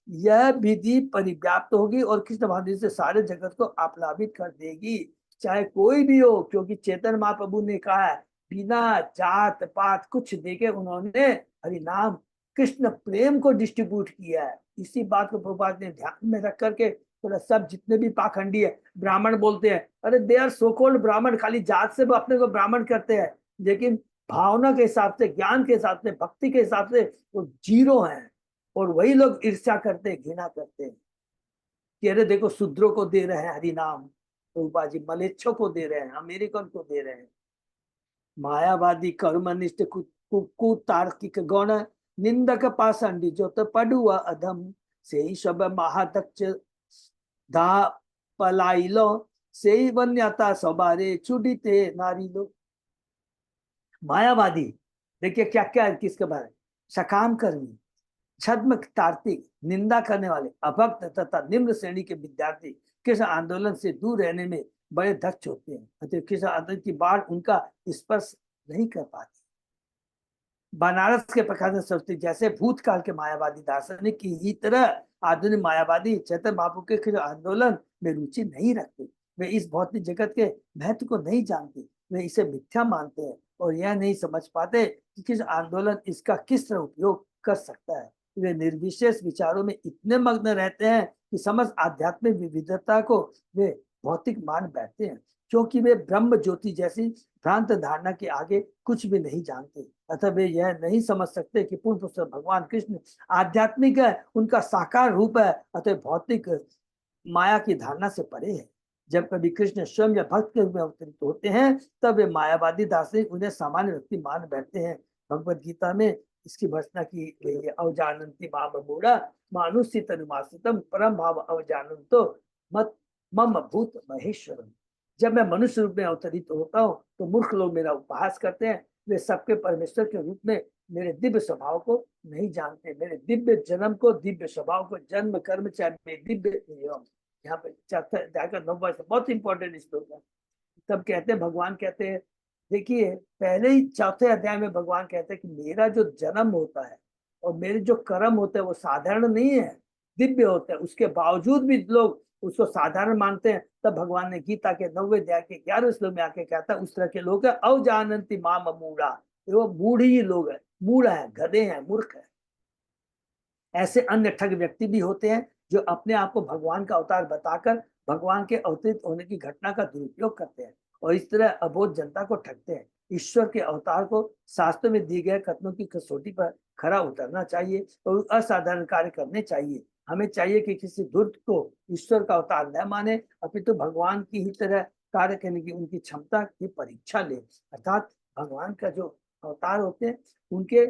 यह विधि परिव्याप्त होगी और कृष्ण भावना से सारे जगत को आप्लावित कर देगी, चाहे कोई भी हो। क्योंकि चेतन महाप्रभु ने कहा है, बिना जात पात कुछ देके उन्होंने हरि नाम कृष्ण प्रेम को डिस्ट्रीब्यूट किया है। इसी बात को प्रभुपाद ने ध्यान में रख करके बोला सब जितने भी पाखंडी है ब्राह्मण बोलते हैं, अरे दे आर सो कॉल्ड ब्राह्मण, खाली जात से वो अपने को ब्राह्मण करते हैं, लेकिन भावना के हिसाब से, ज्ञान के हिसाब से, भक्ति के हिसाब से वो जीरो हैं। और वही लोग ईर्ष्या करते हैं, घृणा करते हैं कि अरे देखो शूद्रों को दे रहे हैं हरि नाम, प्रभुपाद जी मलेच्छों को दे रहे हैं, अमेरिकन को दे रहे हैं। मायावादी कर्मनिष्ठ कुतार्किक गण निंदक पाषंडी जो तो पडुआ अधम से ही सब महादक्ष धा पलाइलो से ही वन्यता सबारे चुडिते नारी लो। मायावादी देखिए क्या क्या है किसके बारे में, सकाम कर्मी, छद्म तार्किक, निंदा करने वाले, अभक्त तथा निम्न श्रेणी के विद्यार्थी किस आंदोलन से दूर रहने में बड़े दक्ष होते हैं, अतः किस आंदोलन की बाढ़ उनका स्पर्श नहीं कर पाती। बनारस के प्रकाशन सरस्वती जैसे भूतकाल के मायावादी दार्शनिक की ही तरह आधुनिक मायावादी चैतन्य महाप्रभु के किस आंदोलन में रुचि नहीं रखते। वे इस भौतिक जगत के महत्व को नहीं जानते, वे इसे मिथ्या मानते हैं और यह नहीं समझ पाते कि किस आंदोलन इसका किस तरह उपयोग कर सकता है। वे निर्विशेष विचारों में इतने मग्न रहते हैं कि समस्त आध्यात्मिक विविधता को वे भौतिक मान बैठते हैं, क्योंकि वे ब्रह्म ज्योति जैसी भ्रांत धारणा के आगे कुछ भी नहीं जानते। अतः वे यह नहीं समझ सकते कि पूर्ण पुरुष भगवान कृष्ण आध्यात्मिक है, उनका साकार रूप है, अतः भौतिक माया की धारणा से परे है। जब कभी कृष्ण स्वयं या भक्त के रूप में अवतरित होते हैं तब वे मायावादी दार्शनिक उन्हें सामान्य व्यक्ति मान बैठते हैं। भगवद गीता में इसकी भर्सना की गई है, अवजानन्ति माम मूढ़ा मानुष्य तनुमासितम परम भाव अवजानन्तो मत मम भूत महेश्वरम। जब मैं मनुष्य रूप में अवतरित होता हूँ तो मूर्ख लोग मेरा उपहास करते हैं, वे सबके परमेश्वर के रूप में मेरे दिव्य स्वभाव को नहीं जानते, मेरे दिव्य जन्म को, दिव्य स्वभाव को, जन्म कर्म चाहे दिव्य। यहाँ पे जाकर 9 वर्ष बहुत इंपॉर्टेंट श्लोक है। तब कहते हैं, भगवान कहते हैं, देखिए पहले ही 4थे अध्याय में भगवान कहते हैं कि मेरा जो जन्म होता है और मेरे जो कर्म होते हैं वो साधारण नहीं है, दिव्य होते हैं, उसके बावजूद भी लोग उसको साधारण मानते हैं। तब भगवान ने गीता के 9वें अध्याय के 11वें श्लोक में आके कहता है उस तरह के लोग है अवजानन्ति माम मूढ़ा, वो मूढ़ ही लोग है, मूढ़ है, गधे हैं, मूर्ख है। ऐसे अन्य ठग व्यक्ति भी होते हैं जो अपने आप को भगवान का अवतार बताकर भगवान के अवतरित होने की घटना का दुरुपयोग करते हैं और इस तरह अबोध जनता को ठगते हैं। ईश्वर के अवतार को शास्त्र में दिए गए कथनों की कसौटी पर खरा उतरना चाहिए और असाधारण कार्य करने चाहिए। हमें चाहिए कि किसी धूर्त को ईश्वर का अवतार न माने, अपितु भगवान की ही तरह कार्य करने की उनकी क्षमता की परीक्षा ले। अर्थात भगवान का जो अवतार होते हैं उनके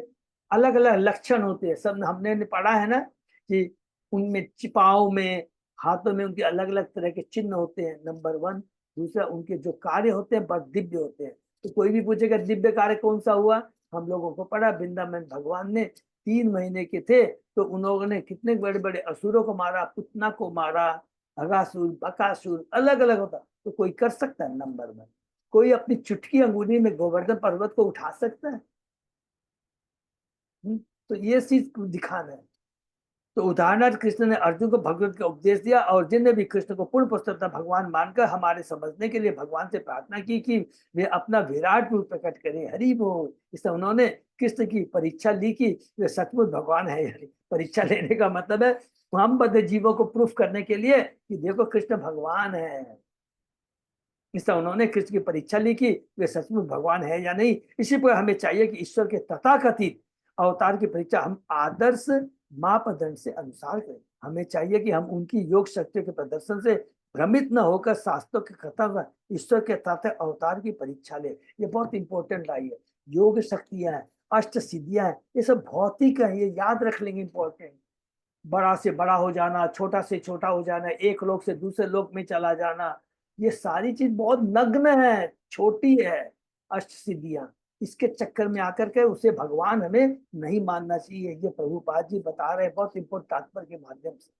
अलग अलग लक्षण होते हैं, सब हमने पढ़ा है ना कि उनमें चिपाओं में, हाथों में उनके अलग अलग तरह के चिन्ह होते हैं, नंबर 1। दूसरा, उनके जो कार्य होते हैं बस दिव्य होते हैं। तो कोई भी पूछेगा दिव्य कार्य कौन सा हुआ, हम लोगों को पढ़ा, वृंदावन भगवान ने 3 महीने के थे तो उन्होंने कितने बड़े बड़े असुरों को मारा, पुतना को मारा, अगासुर, बकासुर, अलग अलग होता। तो कोई कर सकता है नंबर 1? कोई अपनी चुटकी अंगुली में गोवर्धन पर्वत को उठा सकता है? तो ये चीज दिखाना है। तो उदाहरणार्थ कृष्ण ने अर्जुन को भगवत का उपदेश दिया और जिनने भी कृष्ण को पूर्ण पुरुषोत्तम भगवान मानकर हमारे समझने के लिए भगवान से प्रार्थना की कि वे अपना विराट रूप प्रकट करें, हरि बोल। इससे उन्होंने कृष्ण की परीक्षा ली कि वे सचमुच भगवान है। परीक्षा लेने का मतलब है हम बद्ध जीवों को प्रूफ करने के लिए कि देखो कृष्ण भगवान है। इससे उन्होंने कृष्ण की परीक्षा ली कि वे सचमुच भगवान है या नहीं। इसी पर हमें चाहिए कि ईश्वर के तथाकथित अवतार की परीक्षा हम आदर्श मापदंड से अनुसार करें। हमें चाहिए कि हम उनकी योग शक्तियों के प्रदर्शन से भ्रमित न होकर शास्त्रों के कथन ईश्वर के तथा अवतार की परीक्षा ले। ये बहुत इंपॉर्टेंट लाई है। योग शक्तियां हैं, अष्ट सिद्धियां हैं, ये सब भौतिक है, ये याद रख लेंगे। इंपॉर्टेंट, बड़ा से बड़ा हो जाना, छोटा से छोटा हो जाना, एक लोक से दूसरे लोक में चला जाना, ये सारी चीज बहुत नग्न है, छोटी है। अष्ट सिद्धियां, इसके चक्कर में आकर के उसे भगवान हमें नहीं मानना चाहिए। ये प्रभुपाद जी बता रहे हैं बहुत इंपॉर्टेंट तात्पर्य के माध्यम से।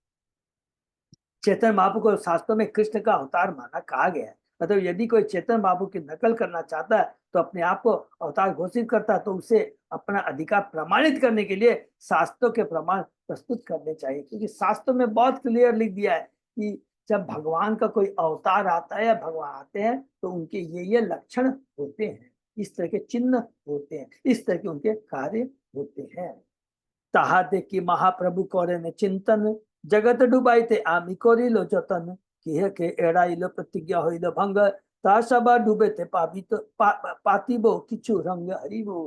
चेतन महाप्रभु को शास्त्रों में कृष्ण का अवतार माना कहा गया है। मतलब यदि कोई चेतन बाबू की नकल करना चाहता है तो अपने आप को अवतार घोषित करता है तो उसे अपना अधिकार प्रमाणित करने के लिए शास्त्रों के प्रमाण प्रस्तुत करने चाहिए, क्योंकि शास्त्रों में बहुत क्लियर लिख दिया है कि जब भगवान का कोई अवतार आता है या भगवान आते हैं तो उनके ये लक्षण होते हैं, इस तरह के चिन्ह होते हैं, इस तरह के उनके कार्य होते हैं। ताहा देखी महाप्रभु कौरे ने चिंतन जगत डुबाइते आमी करिल जतन किहे के एड़ाइल प्रतिज्ञा हইল भंग ता सबा डूबे थे पातिबो किछु रंग हरिबो।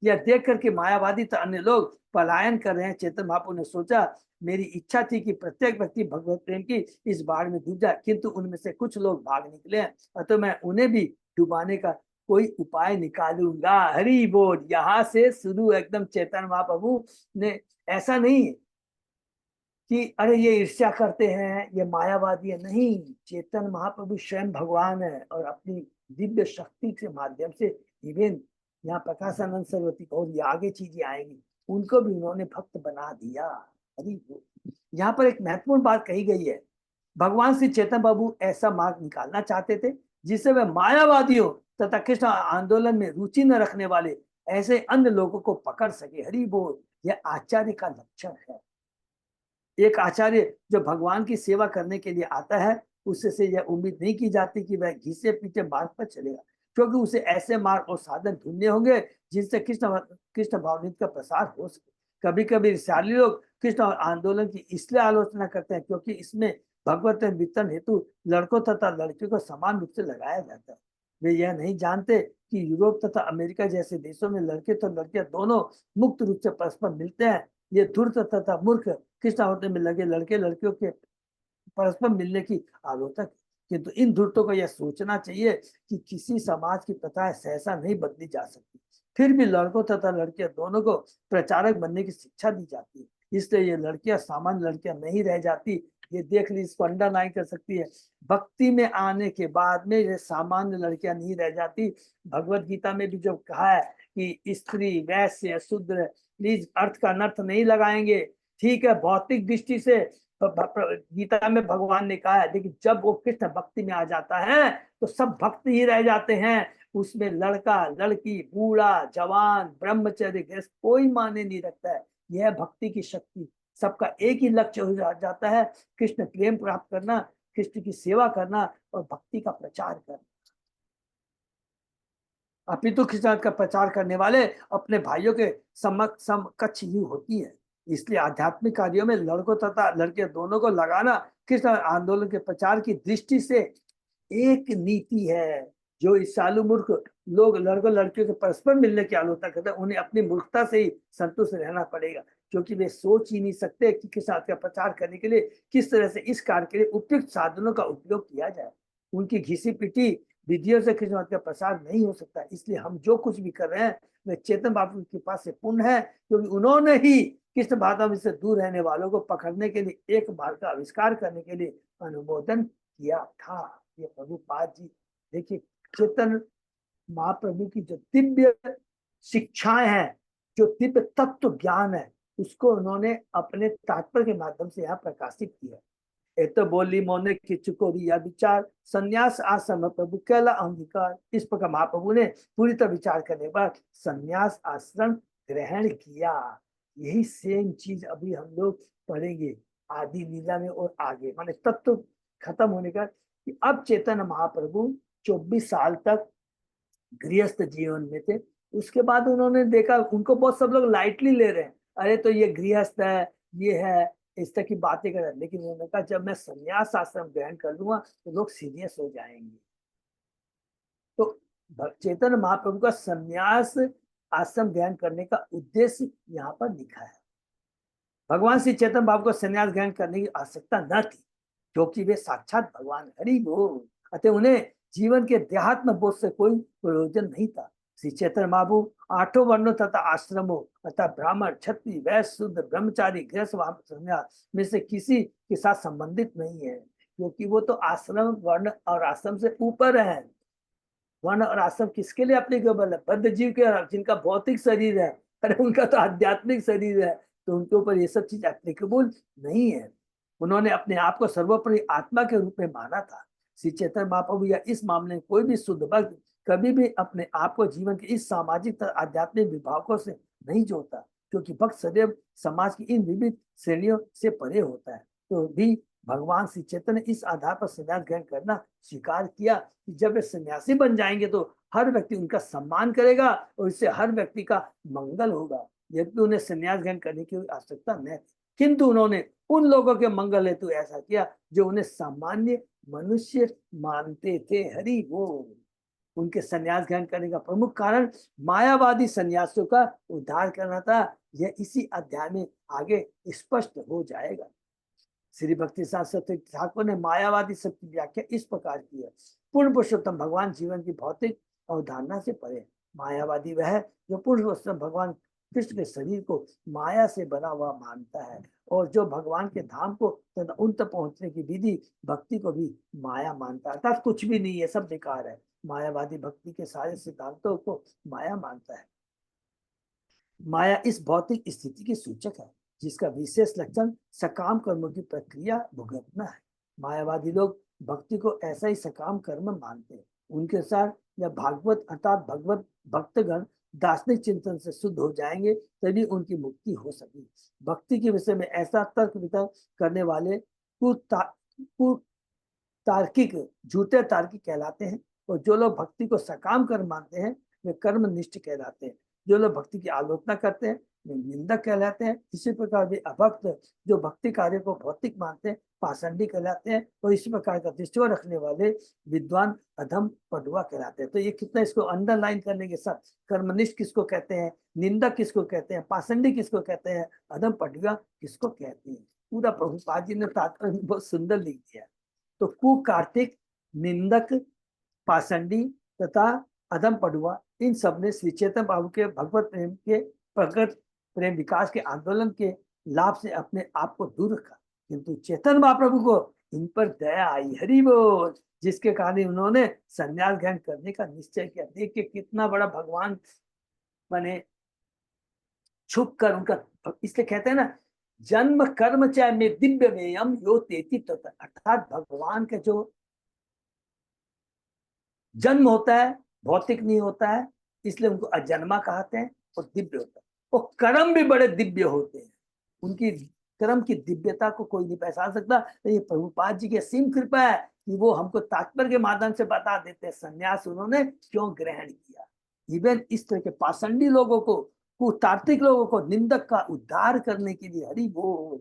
यह देख करके मायावादी तो अन्य लोग पलायन कर रहे हैं। चेतन महाप्रभु ने सोचा मेरी इच्छा थी कि प्रत्येक व्यक्ति भगवत प्रेम की इस बाढ़ में डूब जाए, किंतु उनमें से कुछ लोग भाग निकले हैं, अतः मैं उन्हें भी डुबाने का कोई उपाय निकालूंगा। हरि बोल। यहाँ से शुरू एकदम चेतन महाप्रभु ने, ऐसा नहीं है कि अरे ये ईर्ष्या करते हैं, ये मायावादी है, नहीं। चेतन महाप्रभु स्वयं भगवान है और अपनी दिव्य शक्ति के माध्यम से इवन यहाँ प्रकाशानंद सरस्वती और ये आगे चीजें आएंगी, उनको भी उन्होंने भक्त बना दिया। अरे यहाँ पर एक महत्वपूर्ण बात कही गई है, भगवान श्री चेतन बाबू ऐसा मार्ग निकालना चाहते थे जिससे वे मायावादियों तथा कृष्ण आंदोलन में रुचि न रखने वाले ऐसे अन्य लोगों को पकड़ सके। हरि बोल। यह आचार्य का लक्षण है। एक आचार्य जो भगवान की सेवा करने के लिए आता है, उससे से यह उम्मीद नहीं की जाती कि वह घिसे पीछे मार्ग पर चलेगा, क्योंकि उसे ऐसे मार्ग और साधन ढूंढने होंगे जिनसे कृष्ण भावनीत का प्रसार हो सके। कभी कभी ऋषाली लोग कृष्ण आंदोलन की इसलिए आलोचना करते हैं क्योंकि इसमें भगवत वितरण हेतु लड़कों तथा लड़कियों को समान रूप से लगाया जाता है। वे यह नहीं जानते कि यूरोप तथा अमेरिका जैसे देशों में लड़के तो लड़कियां दोनों मुक्त रूप से परस्पर मिलते हैं। ये धूर्त तथा मूर्ख कृष्ण होने में लगे लड़के लड़कियों के परस्पर मिलने की आलोचना, किंतु इन धूर्तों को यह सोचना चाहिए कि किसी समाज की प्रथाएं सहसा नहीं बदली जा सकती। फिर भी लड़कों तथा लड़कियां दोनों को प्रचारक बनने की शिक्षा दी जाती है, इसलिए ये लड़कियां सामान्य लड़कियां नहीं रह जाती। ये देख ली, इसको अंडरलाइन कर सकती है। भक्ति में आने के बाद में ये सामान्य लड़कियां नहीं रह जाती। भगवत गीता में भी जो कहा है कि स्त्री वैश्य शूद्र, प्लीज अर्थ का अनर्थ नहीं लगाएंगे, ठीक है। भौतिक दृष्टि से गीता में भगवान ने कहा है, लेकिन जब वो कृष्ण भक्ति में आ जाता है तो सब भक्त ही रह जाते हैं। उसमें लड़का लड़की बूढ़ा जवान ब्रह्मचर्य गृहस्थ कोई माने नहीं रखता है। यह भक्ति की शक्ति, सबका एक ही लक्ष्य हो जाता है, कृष्ण प्रेम प्राप्त करना, कृष्ण की सेवा करना और भक्ति का प्रचार करना। अपितु कृष्ण का प्रचार करने वाले अपने भाइयों के समकक्ष ही होती है। इसलिए आध्यात्मिक कार्यों में लड़कों तथा लड़के दोनों को लगाना कृष्ण आंदोलन के प्रचार की दृष्टि से एक नीति है। जो इस सालू मूर्ख लोग लड़कों लड़कियों के परस्पर मिलने की आलोचना करते हैं, उन्हें अपनी मूर्खता से ही संतुष्ट रहना पड़ेगा, क्योंकि वे सोच ही नहीं सकते कि कृष्ण का प्रचार करने के लिए किस तरह से इस कार्य के लिए उपयुक्त साधनों का उपयोग किया जाए। उनकी घिसी पिटी विधियों से कृष्ण का प्रसार नहीं हो सकता। इसलिए हम जो कुछ भी कर रहे हैं वह चेतन बाबू के पास से पुण्य है, क्योंकि उन्होंने ही कृष्ण भावना से दूर रहने वालों को पकड़ने के लिए एक मार्ग का आविष्कार करने के लिए अनुमोदन किया था। ये प्रभुपाद जी, देखिए चेतन महाप्रभु की जो दिव्य शिक्षाएं हैं, जो दिव्य तत्व ज्ञान है, उसको उन्होंने अपने तात्पर्य के माध्यम से यहाँ प्रकाशित किया। तो बोली मोने किचुको दिया विचार संन्यास आश्रम प्रभु कैला अंगीकार। इस प्रकार महाप्रभु ने पूरी तरह विचार करने पर संन्यास आश्रम ग्रहण किया। यही सेम चीज अभी हम लोग पढ़ेंगे आदि लीला में और आगे, माने तत्व खत्म होने का कि अब चैतन्य महाप्रभु 24 साल तक गृहस्थ जीवन में थे। उसके बाद उन्होंने देखा उनको बहुत सब लोग लाइटली ले रहे हैं, अरे तो ये गृहस्थ है, ये है, इस तरह की बातें कर रहे हैं। लेकिन उन्होंने कहा जब मैं संन्यास आश्रम ग्रहण कर लूंगा तो लोग सीरियस हो जाएंगे। तो चैतन्य महाप्रभु का संन्यास आश्रम ग्रहण करने का उद्देश्य यहाँ पर लिखा है। भगवान श्री चैतन्य बाबू को संन्यास ग्रहण करने की आवश्यकता न थी, क्योंकि वे साक्षात भगवान हरि बोल, अतः उन्हें जीवन के देहात्म बोध से कोई प्रयोजन नहीं था। श्री चैतन्य बाबू 8 वर्णों तथा आश्रमों अर्थात ब्राह्मण क्षत्रिय वैश्य शूद्र ब्रह्मचारी गृहस्थ संन्यास में से किसी के साथ संबंधित नहीं है, क्योंकि वो तो आश्रम वर्ण और आश्रम से ऊपर है। वर्ण और आश्रम किसके लिए एप्लीकेबल है? बद्ध जीव के, जिनका भौतिक शरीर है, अरे उनका तो आध्यात्मिक शरीर है, तो उनके ऊपर ये सब चीज एप्लीकेबल नहीं है। उन्होंने अपने आप को सर्वोपरि आत्मा के रूप में माना था। श्री चैतन्य महाप्रभु या इस मामले में कोई भी शुद्ध भक्त कभी भी अपने आप को जीवन के इस सामाजिक आध्यात्मिक विभागों से नहीं जोड़ता, क्योंकि भक्त सदैव समाज की इन विविध श्रेणियों से परे होता है। तो भी भगवान श्री चैतन्य ने इस आधार पर संन्यास ग्रहण करना स्वीकार किया कि जब वे सन्यासी बन जाएंगे तो हर व्यक्ति उनका सम्मान करेगा और इससे हर व्यक्ति का मंगल होगा। यद्यपि उन्हें संन्यास ग्रहण करने की आवश्यकता न थी, किंतु उन्होंने उन लोगों के मंगल हेतु ऐसा किया जो उन्हें सामान्य मनुष्य मानते थे। हरि वो उनके संन्यास ग्रहण करने का प्रमुख कारण मायावादी सन्यासियों का उद्धार करना था। यह इसी अध्याय में आगे स्पष्ट हो जाएगा। श्री भक्ति सरस्वती ठाकुर ने मायावादी शब्द की व्याख्या इस प्रकार की है। पूर्ण पुरुषोत्तम भगवान जीवन की भौतिक अवधारणा से परे। मायावादी वह है जो पूर्ण पुरुषोत्तम भगवान कृष्ण के शरीर को माया से बना हुआ मानता है और जो भगवान के धाम को तथा उन तक पहुंचने की विधि भक्ति को भी माया मानता है। अर्थात कुछ भी नहीं है, सब बेकार है। मायावादी भक्ति के सारे सिद्धांतों को माया मानता है। माया इस भौतिक स्थिति की सूचक है जिसका विशेष लक्षण सकाम कर्मों की प्रक्रिया भुगतना है। मायावादी लोग भक्ति को ऐसा ही सकाम कर्म मानते हैं। उनके अनुसार यह भागवत अर्थात भगवत भक्तगण दार्शनिक चिंतन से शुद्ध हो जाएंगे तभी उनकी मुक्ति हो सकेगी। भक्ति के विषय में ऐसा तर्क वितर्क करने वाले तार्किक झूठे तार्किक कहलाते हैं और जो लोग भक्ति को सकाम कर्म मानते हैं वे कर्मनिष्ठ कहलाते हैं। जो लोग भक्ति की आलोचना करते हैं वे निंदक कहलाते हैं। इसी प्रकार वे अभक्त जो भक्ति कार्य को भौतिक मानते हैं पाषंडी कहलाते हैं और इसी प्रकार का दृष्टिकोण रखने वाले विद्वान अधम पटुआ कहलाते हैं। तो ये कितना इसको अंडरलाइन करने के साथ कर्मनिष्ठ किसको कहते हैं, निंदक किसको कहते हैं, पाषंडी किसको कहते हैं, अधम पटुआ किसको कहते हैं, पूरा प्रभुपाद जी ने तात्पर्य बहुत सुंदर लिख दिया। तो कुकार्तिक, निंदक, पाषंडी तथा अधम पटुआ इन सब ने श्री चैतन्य प्रभु के भगवत प्रेम के प्रकट प्रेम विकास के आंदोलन के लाभ से अपने आप को दूर रखा, किंतु चैतन्य महाप्रभु को इन पर दया आई। हरि बोल। जिसके कारण उन्होंने संन्यास ग्रहण करने का निश्चय किया। देखिए कितना बड़ा भगवान बने, छुप कर उनका, इसलिए कहते हैं ना जन्म कर्म चाहे में दिव्य वेयम यो तेति तत्, अर्थात भगवान के जो जन्म होता है भौतिक नहीं होता है इसलिए उनको अजन्मा कहते हैं और दिव्य होता है। और कर्म भी बड़े दिव्य होते हैं, उनकी कर्म की दिव्यता को कोई नहीं पहचान सकता। तो ये प्रभुपाद जी की असीम कृपा है कि वो हमको तात्पर्य के माध्यम से बता देते हैं संन्यास उन्होंने क्यों ग्रहण किया। इवन इस तरह के पाषंडी लोगों को, कुतार्किक लोगों को, निंदक का उद्धार करने के लिए। हरि बोल।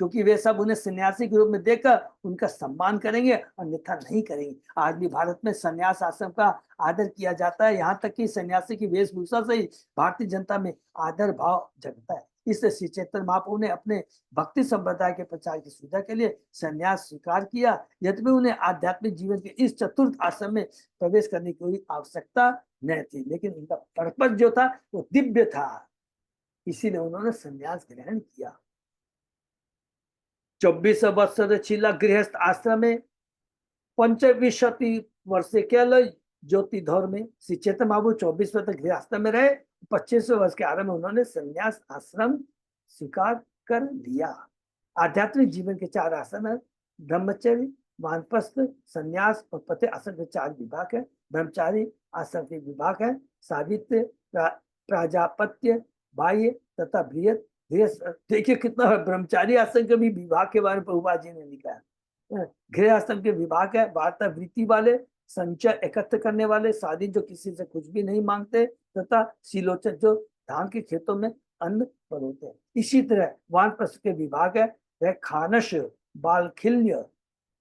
क्योंकि वे सब उन्हें सन्यासी के रूप में देखकर उनका सम्मान करेंगे अन्यथा नहीं करेंगे। आज भी भारत में सन्यास आश्रम का आदर किया जाता है, यहाँ तक कि सन्यासी की वेशभूषा से ही भारतीय जनता में आदर भाव जगता है। इसलिए श्री चैतन्य महाप्रभु ने अपने भक्ति संप्रदाय के प्रचार की सुविधा के लिए सन्यास स्वीकार किया। यद्यपि उन्हें आध्यात्मिक जीवन के इस चतुर्थ आश्रम में प्रवेश करने की कोई आवश्यकता नहीं थी, लेकिन उनका पर्पज जो था वो दिव्य था, इसीलिए उन्होंने सन्यास ग्रहण किया। 24 वर्ष छिला गृहस्थ आश्रम में 25 वर्षे केवल ज्योति धौर में श्री चैतन्य महाप्रभु 24 वर्ष तक गृहस्थ में रहे। 25वें वर्ष के आरंभ में उन्होंने संन्यास आश्रम स्वीकार कर लिया। आध्यात्मिक जीवन के 4 आश्रम है, ब्रह्मचर्य, वानप्रस्थ, संन्यास और पति आश्रम के 4 विभाग है। ब्रह्मचारी आश्रम के विभाग है सावित्र, प्राजापत्य, बाह्य तथा बृहत। देखिए कितना ब्रह्मचारी आश्रम के भी विभाग के बारे में प्रभुपाद जी ने लिखा है। गृह आश्रम के विभाग है वार्ता वृत्ति वाले, संचय एकत्र करने वाले, स्वाधीन जो किसी से कुछ भी नहीं मांगते, तथा शीलोचक जो धान के खेतों में अन्न पर होते हैं। इसी तरह वानप्रस्थ के विभाग है वह खानश, बालखिल्य,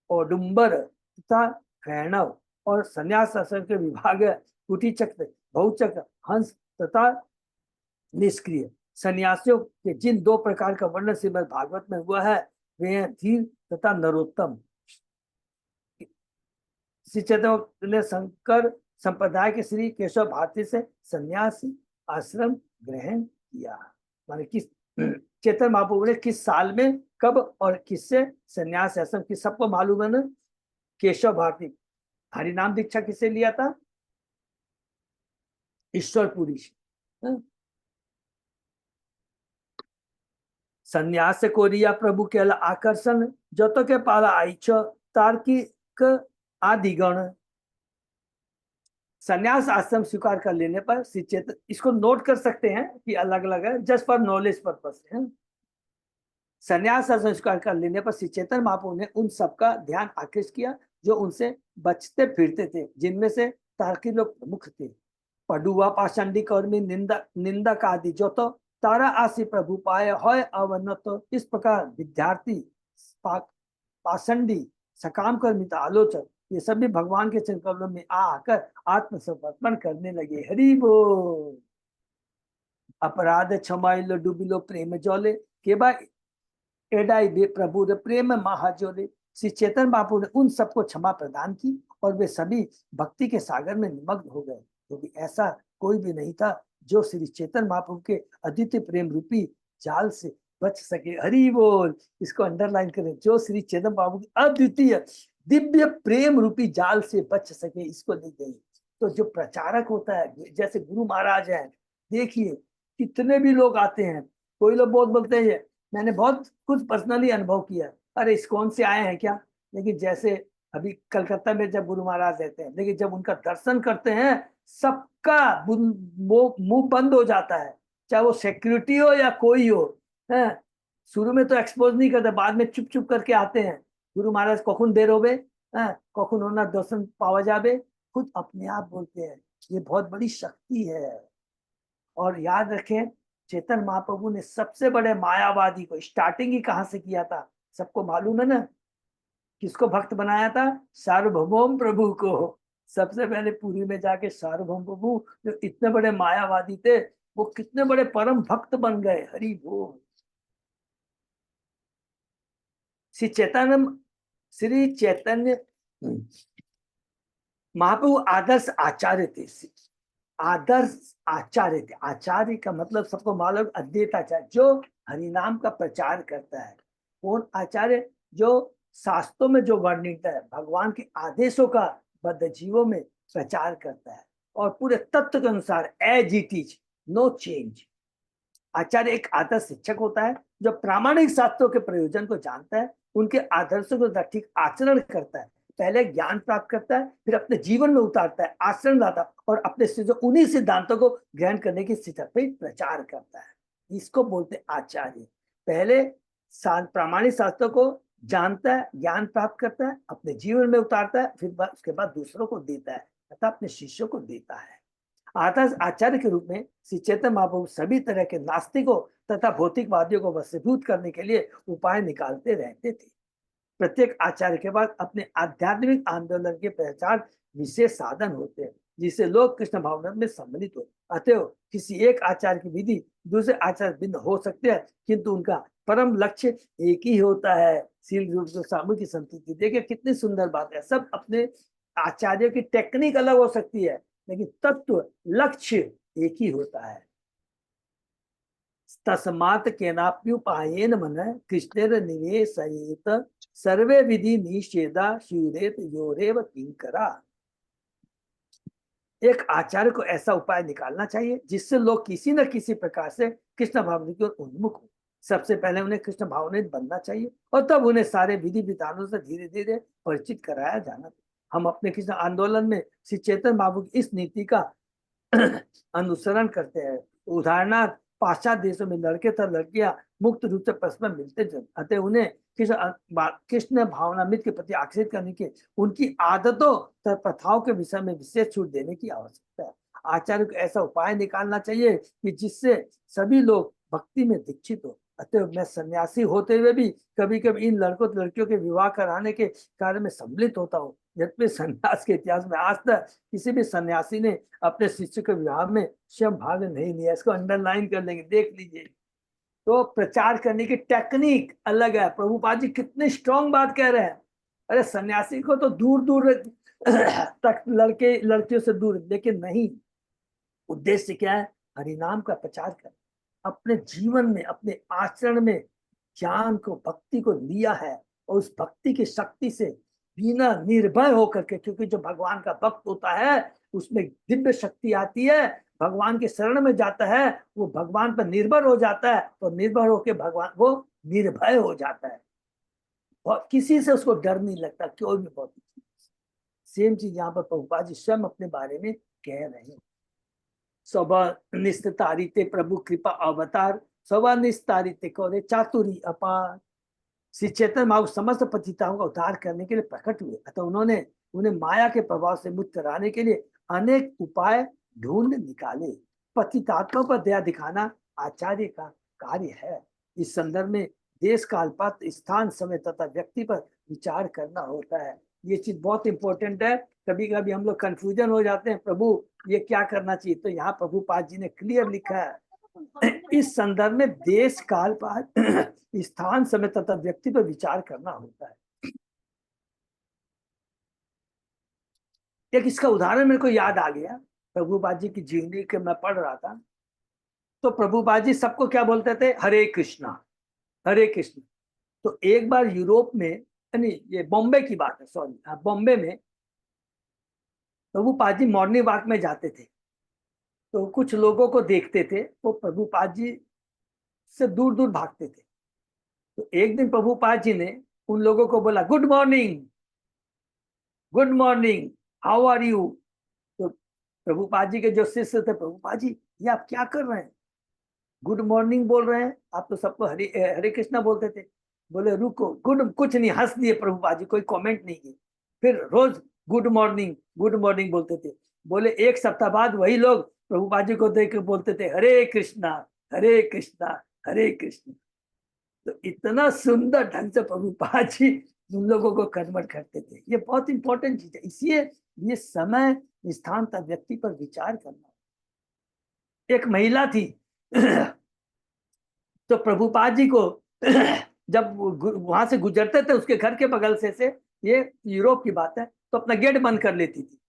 औडुंबर तथा कैणव। और संन्यास आश्रम के विभाग है कुटी चक्र, बहुचक्र, हंस तथा निष्क्रिय। सन्यासियों के जिन 2 प्रकार का वर्णन श्रीमद् भागवत में हुआ है वे हैं धीर तथा नरोत्तम। श्री चैतन्य ने शंकर संप्रदाय के श्री केशव भारती से संन्यास आश्रम ग्रहण किया। माने किस चैतन्य महाप्रभु ने किस साल में कब और किससे संन्यास आश्रम की सबको मालूम है ना। केशव भारती हरिनाम दीक्षा किससे लिया था, ईश्वरपुरी से। संन्यास कोरिया प्रभु के आकर्षण जत के पाला आईच तार्किक आदिगण। संन्यास आश्रम स्वीकार कर लेने पर श्री चैतन्य, इसको नोट कर सकते हैं कि अलग अलग है, जस्ट फॉर नॉलेज पर्पस है। संन्यास आश्रम स्वीकार कर लेने पर श्री चैतन्य महाप्रभु ने उन सबका ध्यान आकृष्ट किया जो उनसे बचते फिरते थे, जिनमें से तार्किक लोग प्रमुख थे। पडुआ, पाषंडी, कर्मी, निंदक आदि जो तो तारा आसी प्रभु पाए होय अवनत। इस प्रकार विद्यार्थी, पाषंडी, सकाम कर्मिता, आलोचक, ये सभी भगवान के चरण कमलों में आकर आत्मसमर्पण करने लगे। हरि बोल। अपराध क्षमाइलो डूबिलो प्रेम जौले, के बाद एडाई दे प्रभु रे प्रेम महाजोले। श्री चैतन्य महाप्रभु ने उन सबको क्षमा प्रदान की और वे सभी भक्ति के सागर में निमग्न हो गए, क्योंकि ऐसा कोई भी नहीं था जो श्री चैतन्य महाप्रभु के अद्वितीय प्रेम रूपी जाल से बच सके। हरि बोल। इसको अंडरलाइन करें, जो श्री चैतन्य महाप्रभु के अद्वितीय दिव्य प्रेम रूपी जाल से बच सके, इसको लिख देंगे। तो जो प्रचारक होता है, जैसे गुरु महाराज हैं, देखिए कितने भी लोग आते हैं, कोई लोग बहुत बोलते हैं, मैंने बहुत कुछ पर्सनली अनुभव किया, अरे इस्कॉन से आए हैं क्या। लेकिन जैसे अभी कलकत्ता में जब गुरु महाराज रहते हैं, लेकिन जब उनका दर्शन करते हैं सबका वो मुंह बंद हो जाता है, चाहे वो सिक्योरिटी हो या कोई हो। है शुरू में तो एक्सपोज नहीं करते, बाद में चुप चुप करके आते हैं। गुरु महाराज कखुन देर होवे, कखुन होना दर्शन पावा जावे, खुद अपने आप बोलते हैं। ये बहुत बड़ी शक्ति है। और याद रखें, चेतन महाप्रभु ने सबसे बड़े मायावादी को स्टार्टिंग ही कहां से किया था, सबको मालूम है ना। किसको भक्त बनाया था? सार्वभौम प्रभु को। सबसे पहले पुरी में जाके सार्वभौम प्रभु, जो इतने बड़े मायावादी थे, वो कितने बड़े परम भक्त बन गए। हरि बोल। श्री चैतन्य महाप्रभु आदर्श आचार्य थे। आदर्श आचार्य थे। आचार्य का मतलब सबको मालूम, अद्वैत आचार्य, जो हरिनाम का प्रचार करता है। कौन आचार्य? जो शास्त्रों में जो वर्णित है, भगवान के आदेशों का बद्ध जीवों में प्रचार करता है और पूरे तत्व के अनुसार as it is, no change. आचार्य एक आदर्श शिक्षक होता है जो प्रामाणिक शास्त्रों के प्रयोजन को जानता है, उनके आदर्शों को ठीक आचरण करता है, पहले ज्ञान प्राप्त करता है, फिर अपने जीवन में उतारता है, आचरण लाता है और अपने जो उन्हीं सिद्धांतों को ग्रहण करने की स्थिति पे प्रचार करता है। इसको बोलते हैं आचार्य। पहले प्रामाणिक शास्त्रों को जानता है, ज्ञान प्राप्त करता है, अपने जीवन में उतारता है, फिर उसके बाद दूसरों को देता है तथा अपने शिष्यों को देता है। आदर्श आचार्य के रूप में श्री चैतन्य महाप्रभु सभी तरह के नास्तिकों तथा भौतिकवादियों को वशीभूत करने के लिए उपाय निकालते रहते थे। प्रत्येक आचार्य के बाद अपने आध्यात्मिक आंदोलन के पहचान विशेष साधन होते हैं, जिससे लोग कृष्ण भावना में सम्मिलित हो। अतएव किसी एक आचार्य की विधि दूसरे आचार्य भिन्न हो सकते हैं, किंतु उनका परम लक्ष्य एक ही होता है, शील रूप सामूहिक की संतुष्टि। देखिए कितनी सुंदर बात है। सब अपने आचार्यों की टेक्निक अलग हो सकती है, लेकिन तत्व लक्ष्य एक ही होता है। तस्मात् केनाप्युपायेन मन कृष्णेर निवेशयेत सर्वे विधि निषेधा शूरेत योरेव किंकरा। एक आचार्य को ऐसा उपाय निकालना चाहिए जिससे लोग किसी न किसी प्रकार से कृष्ण भावना की ओर उन्मुख हो। सबसे पहले उन्हें कृष्ण भावनित बनना चाहिए और तब उन्हें सारे विधि विधानों से धीरे धीरे परिचित कराया जाना। हम अपने कृष्ण आंदोलन में श्री चैतन्य बाबू की इस नीति का अनुसरण करते हैं। उदाहरणार्थ पाश्चात्य देशों में लड़के तथा लड़कियां मुक्त रूप से परस्पर मिलते थे, अतः उन्हें कृष्ण भावनामृत के प्रति आकर्षित करने की उनकी आदतों तथा प्रथाओं के विषय में विशेष छूट देने की आवश्यकता है। आचार्य को ऐसा उपाय निकालना चाहिए कि जिससे सभी लोग भक्ति में दीक्षित हो। अतः मैं सन्यासी होते हुए भी कभी कभी इन लड़कों लड़कियों के विवाह कराने के कार्य में सम्मिलित होता हूँ। यद्यपि संन्यास के इतिहास में आज तक किसी भी सन्यासी ने अपने शिष्य के विवाह में स्वयं भाग नहीं लिया। इसको अंडरलाइन कर लेंगे, देख लीजिए। तो प्रचार करने की टेक्निक अलग है। प्रभुपाद जी कितने स्ट्रॉन्ग बात कह रहे हैं। अरे सन्यासी को तो दूर दूर तक लड़के लड़कियों से दूर, लेकिन नहीं, उद्देश्य क्या है? हरिनाम का प्रचार कर, अपने जीवन में अपने आचरण में ज्ञान को भक्ति को लिया है और उस भक्ति की शक्ति से बिना निर्भय होकर के, क्योंकि जो भगवान का भक्त होता है उसमें दिव्य शक्ति आती है, भगवान के शरण में जाता है, वो भगवान पर निर्भर हो जाता है और निर्भर होकर भगवान वो निर्भय हो जाता है और किसी से उसको डर नहीं लगता। क्यों भी बहुत सेम चीज यहाँ पर प्रभुपाद जी स्वयं अपने बारे में कह रहे हैं। स्वनिस्तारिते प्रभु कृपा अवतार, स्वनिस्तारिते कौरे चातुरी अपार। श्री चैतन्य महाप्रभु समस्त पतिताओं का उद्धार करने के लिए प्रकट हुए, अतः उन्होंने उन्हें माया के प्रभाव से मुक्त कराने के लिए अनेक उपाय ढूंढ निकाले। पतितात्माओं पर दया दिखाना आचार्य का कार्य है। इस संदर्भ में देश काल पात्र स्थान समय तथा व्यक्ति पर विचार करना होता है। ये चीज बहुत इंपॉर्टेंट है। कभी कभी हम लोग कंफ्यूजन हो जाते हैं, प्रभु ये क्या करना चाहिए, तो यहाँ प्रभुपाद जी ने क्लियर लिखा है इस संदर्भ में देश काल पात्र स्थान समय तथा व्यक्ति पर विचार करना होता है। एक इसका उदाहरण मेरे को याद आ गया, प्रभुपाद जी की जीवनी के मैं पढ़ रहा था, तो प्रभुपाद जी सबको क्या बोलते थे, हरे कृष्णा हरे कृष्ण। तो एक बार यूरोप में, नहीं ये बॉम्बे की बात है, सॉरी, बॉम्बे में प्रभुपाद जी मॉर्निंग वॉक में जाते थे, तो कुछ लोगों को देखते थे वो प्रभुपाद जी से दूर दूर भागते थे। तो एक दिन प्रभुपाद जी ने उन लोगों को बोला, good morning, good morning, how are you. तो प्रभुपाद जी के जो शिष्य थे, प्रभुपाद जी ये आप क्या कर रहे हैं, गुड मॉर्निंग बोल रहे हैं, आप तो सबको हरे हरे कृष्णा बोलते थे। बोले रुको, गुड कुछ नहीं, हंस दिए प्रभुपाद जी, कोई कमेंट नहीं किए। फिर रोज गुड मॉर्निंग बोलते थे। बोले एक सप्ताह बाद वही लोग प्रभुपाद जी को देख के बोलते थे, हरे कृष्णा हरे कृष्णा हरे कृष्णा। तो इतना सुंदर ढंग से प्रभुपाद जी उन लोगों को कन्वर्ट करते थे। ये बहुत इंपॉर्टेंट चीज है, इसलिए ये समय स्थान तक व्यक्ति पर विचार करना। एक महिला थी तो प्रभुपाद जी को जब वहां से गुजरते थे, उसके घर के बगल से ये यूरोप की बात है, तो अपना गेट बंद कर लेती थी।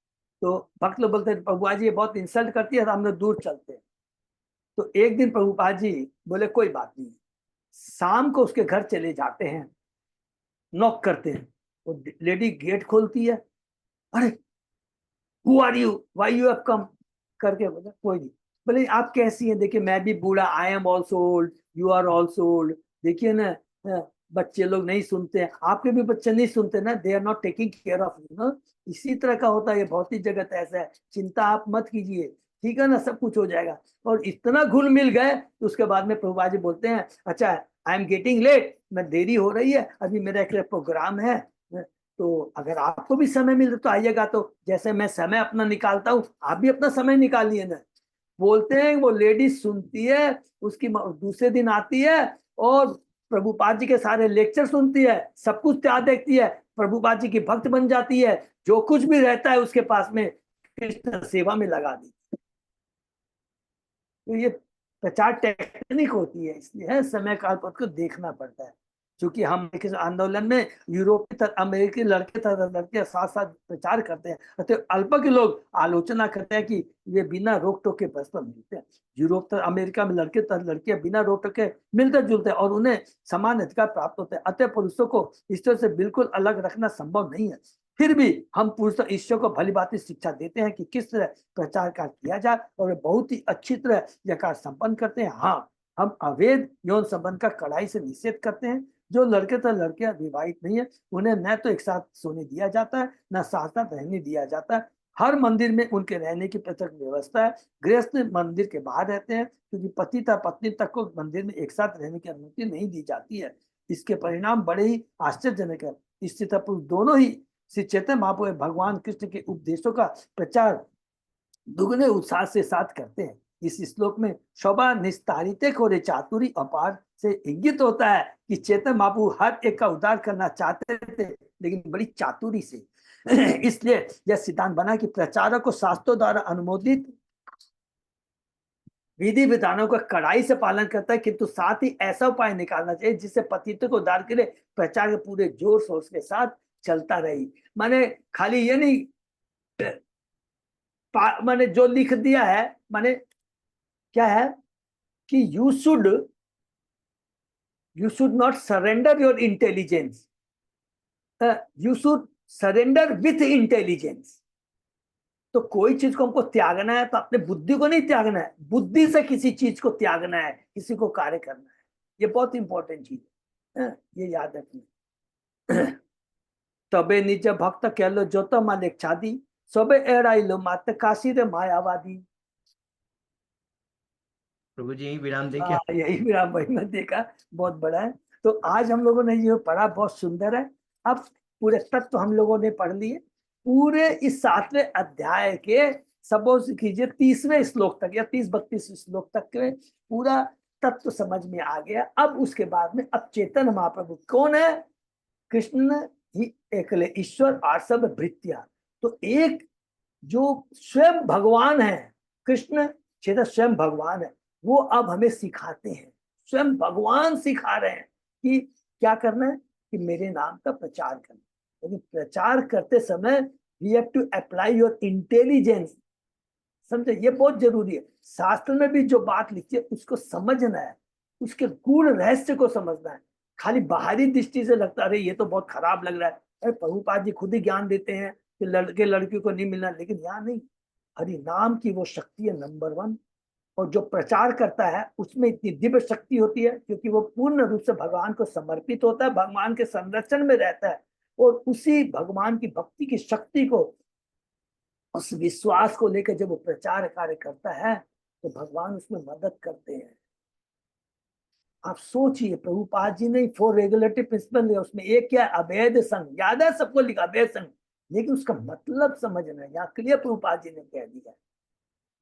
तो भक्त लोग बोलते थे, प्रभुपाद जी ये बहुत इंसल्ट करती है, तो हम लोग दूर चलते हैं। तो एक दिन प्रभुपाद जी बोले कोई बात नहीं, शाम को उसके घर चले जाते हैं, नॉक करते हैं, वो लेडी गेट खोलती है, अरे who are you, why you have come, करके बोले कोई नहीं। बोले आप कैसी हैं, देखिए मैं भी बूढ़ा, I am also old, you are also old, देखिए ना, बच्चे लोग नहीं सुनते हैं, आपके भी बच्चे नहीं सुनते ना, they are not taking care of you ना। इसी तरह का होता है ये भौतिक जगत, ऐसा है, चिंता आप मत कीजिए, ठीक है ना, सब कुछ हो जाएगा। और इतना घुल मिल गए, तो उसके बाद में प्रभुपाद जी बोलते हैं, अच्छा आई एम गेटिंग लेट, मैं देरी हो रही है, अभी मेरा एक प्रोग्राम है, तो अगर आपको भी समय मिले तो आइएगा। तो जैसे मैं समय अपना निकालता हूँ, आप भी अपना समय निकालिए ना। बोलते हैं वो लेडी सुनती है, उसकी दूसरे दिन आती है और प्रभुपाद जी के सारे लेक्चर सुनती है, सब कुछ त्याग देखती है, प्रभुपाद जी की भक्त बन जाती है, जो कुछ भी रहता है उसके पास में कृष्ण सेवा में लगा दी। तो ये प्रचार टेक्निक होती है, इसलिए है समय काल पथ को देखना पड़ता है। क्योंकि हम किस आंदोलन में यूरोपीय तथा अमेरिकी लड़के तथा लड़के साथ साथ प्रचार करते हैं, तो अल्प के लोग आलोचना करते हैं कि ये बिना रोक टोक के परस्पर मिलते हैं। यूरोप तथा अमेरिका में लड़के तथा लड़कियां बिना रोक टोक के मिलते जुलते हैं और उन्हें समान अधिकार प्राप्त होते हैं। अतः पुरुषों को ईश्वर से बिल्कुल अलग रखना संभव नहीं है। फिर भी हम पुरुष ईश्वर को भली भांति शिक्षा देते हैं कि किस तरह प्रचार कार्य किया जाए, और वे बहुत ही अच्छी तरह यह कार्य संपन्न करते हैं। हाँ, हम अवैध यौन संबंध का कड़ाई से निषेध करते हैं। जो लड़के तथा लड़कियां विवाहित नहीं है, उन्हें न तो एक साथ सोने दिया जाता है, न साथ साथ रहने दिया जाता है। हर मंदिर में उनके रहने की पृथक व्यवस्था है। गृहस्थ मंदिर के बाहर रहते हैं, क्योंकि पति तथा पत्नी तक को मंदिर में एक साथ रहने की अनुमति नहीं दी जाती है। इसके परिणाम बड़े ही आश्चर्यजनक है। स्त्री पुरुष दोनों ही श्री चैतन्य महाप्रभु भगवान कृष्ण के उपदेशों का प्रचार दुगने उत्साह से साथ करते हैं। इस श्लोक में शोभा निस्तारित और चातुरी अपार से इंगित होता है कि चैतन्य महाप्रभु हर एक का उद्धार करना चाहते थे, लेकिन बड़ी चातुरी से। इसलिए यह सिद्धांत बना कि प्रचारक को शास्त्रों द्वारा अनुमोदित विधि विधानों का कड़ाई से पालन करता है, किंतु साथ ही ऐसा उपाय निकालना चाहिए जिससे पतित्व को उद्धार के लिए प्रचार के पूरे जोर शोर के साथ चलता रही। माने खाली ये नहीं, माने जो लिख दिया है, माने क्या है कि you should not surrender your intelligence, you should surrender with intelligence. तो कोई चीज को हमको त्यागना है तो अपने बुद्धि को नहीं त्यागना है, बुद्धि से किसी चीज को त्यागना है, किसी को कार्य करना है। ये बहुत इंपॉर्टेंट चीज है, ये याद रखना। तबे निज भक्त कहलो जो तो मालिक छादी, सबे एड़ाई लो मात काशी रे मायावादी। प्रभु जी यही विराम देखिए। यही विराम भाई मैं देखा, बहुत बड़ा है। तो आज हम लोगों ने ये पढ़ा, बहुत सुंदर है। अब पूरे तत्व हम लोगों ने पढ़ लिए। पूरे इस 7वें अध्याय के सपोज कीजिए 30वें श्लोक तक या 30-32 श्लोक तक के पूरा तत्व समझ में आ गया। अब उसके बाद में अब चैतन्य महाप्रभु कौन है? कृष्ण ही एकले ईश्वर और सब भृत्या। तो एक जो स्वयं भगवान है, कृष्ण चैतन्य स्वयं भगवान है, वो अब हमें सिखाते हैं, स्वयं भगवान सिखा रहे हैं कि क्या करना है, कि मेरे नाम का प्रचार करना। लेकिन प्रचार करते समय we have to apply your intelligence. समझे, ये बहुत जरूरी है। शास्त्र में भी जो बात लिखी है उसको समझना है, उसके गूढ़ रहस्य को समझना है। खाली बाहरी दृष्टि से लगता है अरे ये तो बहुत खराब लग रहा है, अरे प्रभुपाद जी खुद ही ज्ञान देते हैं कि लड़के लड़कियों को नहीं मिलना, लेकिन यहाँ नहीं। हरि नाम की वो शक्ति है नंबर 1, और जो प्रचार करता है उसमें इतनी दिव्य शक्ति होती है क्योंकि वो पूर्ण रूप से भगवान को समर्पित होता है, भगवान के संरक्षण में रहता है, और उसी भगवान की भक्ति की शक्ति को, उस विश्वास को लेकर जब वो प्रचार कार्य करता है तो भगवान उसमें मदद करते हैं। आप सोचिए, प्रभुपाद जी ने 4 रेगुलेटरी प्रिंसिपल दिया, उसमें एक क्या, अभेद संग, याद है सबको, लिखा अभेद संग, लेकिन उसका मतलब समझना है, यहाँ क्लियर प्रभुपाद जी ने कह दिया।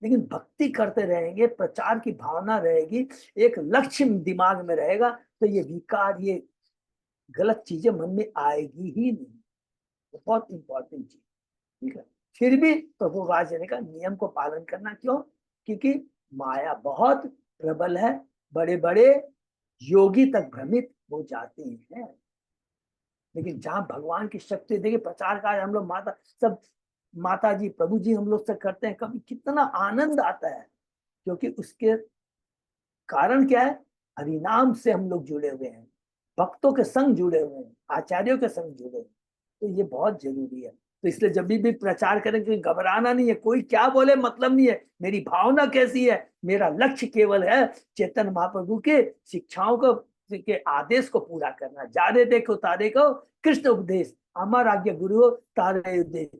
लेकिन भक्ति करते रहेंगे, प्रचार की भावना रहेगी, एक लक्ष्य दिमाग में रहेगा, तो ये विकार, ये गलत चीजें मन में आएगी ही नहीं। तो बहुत इंपॉर्टेंट चीज, ठीक है। फिर भी प्रभुपाद जी ने कहा नियम को पालन करना, क्यों? क्योंकि माया बहुत प्रबल है, बड़े बड़े योगी तक भ्रमित हो जाते हैं। लेकिन जहां भगवान की शक्ति, देखिए प्रचार कार्य हम लोग माता जी प्रभु जी हम लोग से करते हैं, कभी कितना आनंद आता है, क्योंकि उसके कारण क्या है, हरिनाम से हम लोग जुड़े हुए हैं, भक्तों के संग जुड़े हुए हैं, आचार्यों के संग जुड़े हुए हैं। तो ये बहुत जरूरी है। तो इसलिए जब भी प्रचार करें कि घबराना नहीं है, कोई क्या बोले मतलब नहीं है, मेरी भावना कैसी है, मेरा लक्ष्य केवल है चैतन्य महाप्रभु के शिक्षाओं को, के आदेश को पूरा करना। जारे देखो तारे को कृष्ण उपदेश, अमर आज्ञा गुरु हो तारे उपदेश।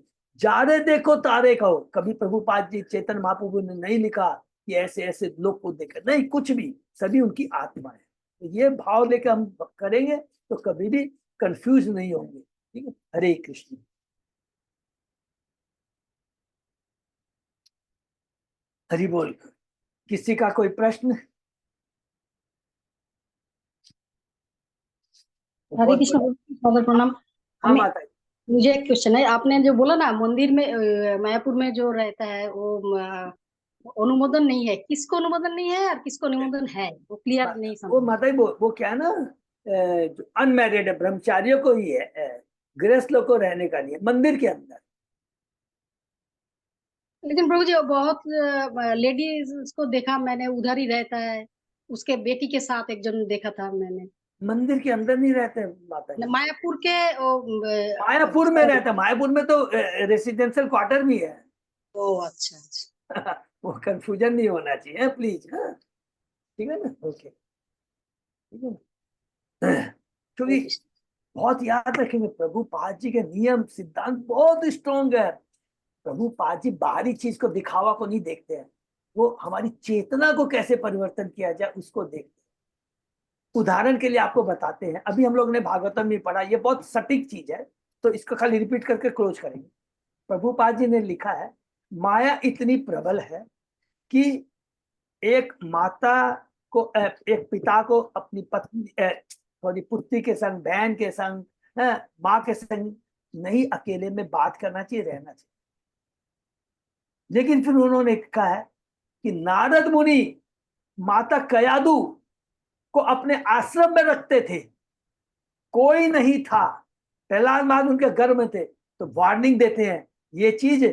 जारे देखो तारे कहो, कभी प्रभुपाद जी चैतन्य महाप्रभु ने नहीं लिखा कि ऐसे ऐसे लोग को देखे, नहीं, कुछ भी, सभी उनकी आत्मा है। तो ये भाव लेकर हम करेंगे तो कभी भी कंफ्यूज नहीं होंगे। ठीक है, हरे कृष्ण। हरि बोल। किसी का कोई प्रश्न? हरे कृष्ण। बहुत प्रणाम। हाँ हमें माता जी। मुझे एक क्वेश्चन है, आपने जो बोला ना मंदिर में मायापुर में जो रहता है वो अनुमोदन नहीं है, किसको अनुमोदन नहीं है और किसको अनुमोदन है, वो क्लियर नहीं वो समझ। माता जी, वो क्या है ना, जो अनमैरिड है ब्रह्मचारियों को ही है, गृहस्थ लोग को रहने का नहीं है मंदिर के अंदर। लेकिन प्रभु जी बहुत लेडीज को देखा मैंने, उधर ही रहता है, उसके बेटी के साथ एक जन देखा था मैंने। मंदिर के अंदर नहीं रहते माता जी, मायापुर के मायापुर में रहता है। मायापुर में तो रेसिडेंशियल क्वार्टर भी है। ओ अच्छा अच्छा। वो कंफ्यूजन नहीं होना चाहिए प्लीज। हाँ, ठीक है ना, ओके, ठीक है ना। हरे क्योंकि कृष्ण। बहुत याद रखेंगे, प्रभुपाद जी के नियम सिद्धांत बहुत स्ट्रॉन्ग है। प्रभुपाद जी बाहरी चीज को, दिखावा को नहीं देखते हैं, वो हमारी चेतना को कैसे परिवर्तन किया जाए उसको देखते हैं। उदाहरण के लिए आपको बताते हैं, अभी हम लोग ने भागवतम में पढ़ा, ये बहुत सटीक चीज है, तो इसको खाली रिपीट करके क्लोज करेंगे। प्रभुपाद जी ने लिखा है, माया इतनी प्रबल है कि एक माता को, एक पिता को अपनी पत्नी, सॉरी, पुत्री के संग, बहन के संग, माँ के संग नहीं अकेले में बात करना चाहिए, रहना चाहिए। लेकिन फिर उन्होंने कहा है कि नारद मुनि माता कयादु को अपने आश्रम में रखते थे, कोई नहीं था, प्रहलाद महाराज उनके घर में थे, तो वार्निंग देते हैं ये चीज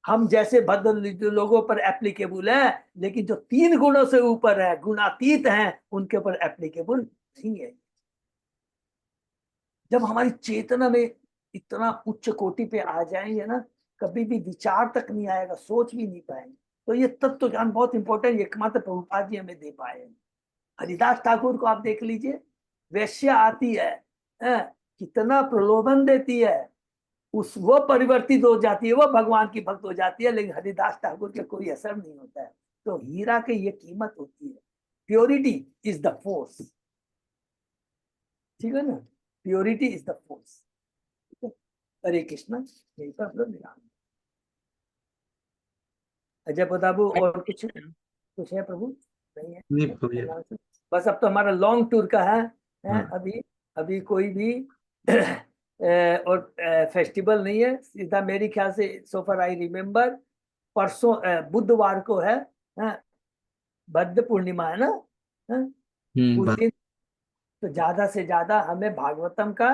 हम जैसे भद्र लोगों पर एप्लीकेबल है, लेकिन जो 3 गुणों से ऊपर है, गुणातीत हैं, उनके ऊपर एप्लीकेबल नहीं है। जब हमारी चेतना में इतना उच्च कोटि पे आ जाएंगे ना, कभी भी विचार तक नहीं आएगा, सोच भी नहीं पाएंगे। तो ये तत्व ज्ञान बहुत इंपॉर्टेंट, एकमात्र प्रभुपाद जी हमें दे पाए हैं। हरिदास ठाकुर को आप देख लीजिए, वैश्या आती है, कितना प्रलोभन देती है, उस वो परिवर्तित हो जाती है, वो भगवान की भक्त हो जाती है, लेकिन हरिदास ठाकुर के कोई असर नहीं होता है। तो हीरा की ये कीमत होती है, प्योरिटी इज द फोर्स। ठीक है ना, प्योरिटी इज द फोर्स। हरे कृष्ण। यही पर हम लोग विराम। अजय प्रतापू और कुछ है प्रभु? नहीं है? नहीं प्रभु जी। बस अब तो हमारा लॉन्ग टूर का है हाँ। अभी अभी कोई भी और फेस्टिवल नहीं है सीधा, मेरी ख्याल से सो फार आई रिमेम्बर परसों बुधवार को है, बुद्ध पूर्णिमा है ना, उस बस। दिन तो ज्यादा से ज्यादा हमें भागवतम का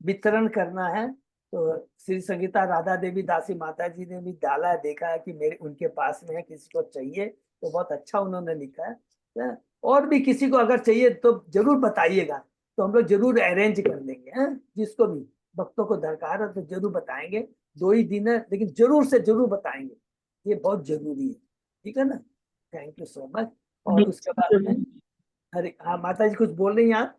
वितरण करना है। तो श्री संगीता राधा देवी दासी माता जी ने भी डाला है, देखा है कि मेरे उनके पास में है, किसी को चाहिए तो बहुत अच्छा उन्होंने लिखा है। और भी किसी को अगर चाहिए तो जरूर बताइएगा, तो हम लोग जरूर अरेंज कर देंगे। जिसको भी भक्तों को दरकार है तो जरूर बताएंगे। 2 ही दिन है लेकिन जरूर से जरूर बताएंगे, ये बहुत जरूरी है। ठीक है ना? Thank you so much. और उसके बाद में अरे हाँ माता जी कुछ बोल रही हैं आप?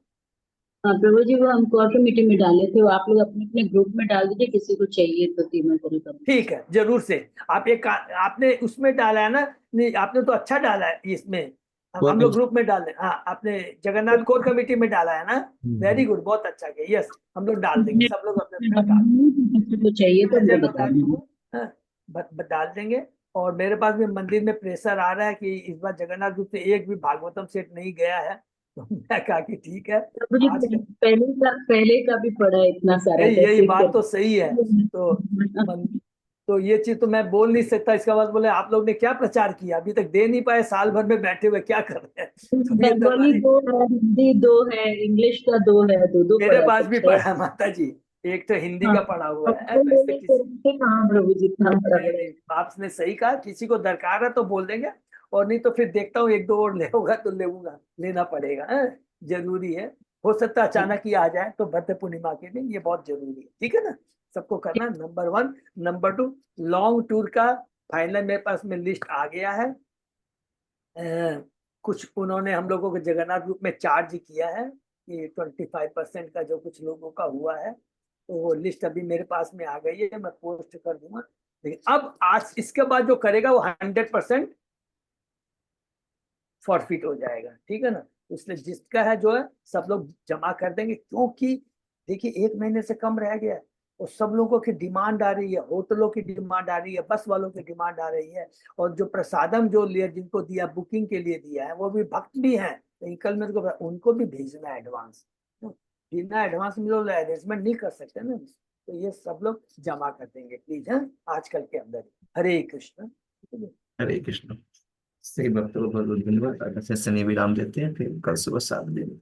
हाँ प्रभु जी, वो हम कॉल के मीटिंग में डाले थे, वो आप लोग अपने अपने ग्रुप में डाल दीजिए, किसी को चाहिए तो तीनों तरीका। ठीक है जरूर से। आप एक आपने उसमें डाला है ना? नहीं आपने तो अच्छा डाला है इसमें, हम लोग ग्रुप में डाले। हाँ आपने जगन्नाथ कोर कमेटी में डाला है ना? वेरी गुड, बहुत अच्छा किया। यस हम लोग डाल देंगे, सब लोग अपने अपना डाल देंगे। किसी को चाहिए तो अजय वो बता प्रताप दीजिए। को, डाल देंगे। और मेरे पास भी मंदिर में प्रेशर आ रहा है कि इस बार जगन्नाथ ग्रुप से एक भी भागवतम सेट नहीं गया है, तो मैं कहा कि ठीक है प्रभु जी, आज पहले का भी पड़ा है इतना सारा, यही कैसे बात तो सही है। तो तो ये चीज तो मैं बोल नहीं सकता। इसका बाद बोले आप लोग ने क्या प्रचार किया, अभी तक दे नहीं पाए, साल भर में बैठे हुए क्या कर रहे हैं? तो ये तो बंगाली हमारी 2 है, हिंदी 2 है, इंग्लिश का 2 है, 2 मेरे पड़ा पास तो भी 6। पढ़ा है माता जी, एक तो हिंदी हाँ, का पढ़ा हुआ है, सबको तो इससे लेने के किसी रहते कहाँ प्रभु जी, इतना बड़ा नहीं बड़ा। नहीं आपने सही कहा, किसी को दरकार है तो बोल देंगे, और नहीं तो फिर देखता हूँ 1-2 और ले होगा तो लेना लेना पड़ेगा। जरूरी है, हो सकता है अचानक ही आ जाए, तो बुद्ध पूर्णिमा के दिन ये बहुत जरूरी है। ठीक है ना? सबको करना है, नंबर 1। नंबर 2 लॉन्ग टूर का फाइनल मेरे पास में लिस्ट आ गया है। कुछ उन्होंने हम लोगों को जगन्नाथ ग्रुप में चार्ज किया है कि 25% का जो कुछ लोगों का हुआ है, तो वो लिस्ट अभी मेरे पास में आ गई है, मैं पोस्ट कर दूंगा। लेकिन अब आज इसके बाद जो करेगा वो 100% फॉरफिट हो जाएगा। ठीक है ना? इसलिए जिसका है जो है सब लोग जमा कर देंगे, क्योंकि देखिए 1 महीने से कम रह गया है, और सब लोगों की डिमांड आ रही है, होटलों की डिमांड आ रही है, बस वालों की डिमांड आ रही है, और जो प्रसादम जो लिया जिनको दिया बुकिंग के लिए दिया है वो भी भक्त भी हैं, तो कल मेरे को उनको भी भेजना है एडवांस। बिना एडवांस में लोग अरेंजमेंट नहीं कर सकते ना, तो ये सब लोग जमा कर देंगे प्लीज। है आजकल के अंदर। हरे कृष्ण। हरे कृष्ण। सही भक्तों को बहुत बहुत धन्यवाद। ऐसे शनि विराम देते हैं, फिर कल सुबह 7 बजे।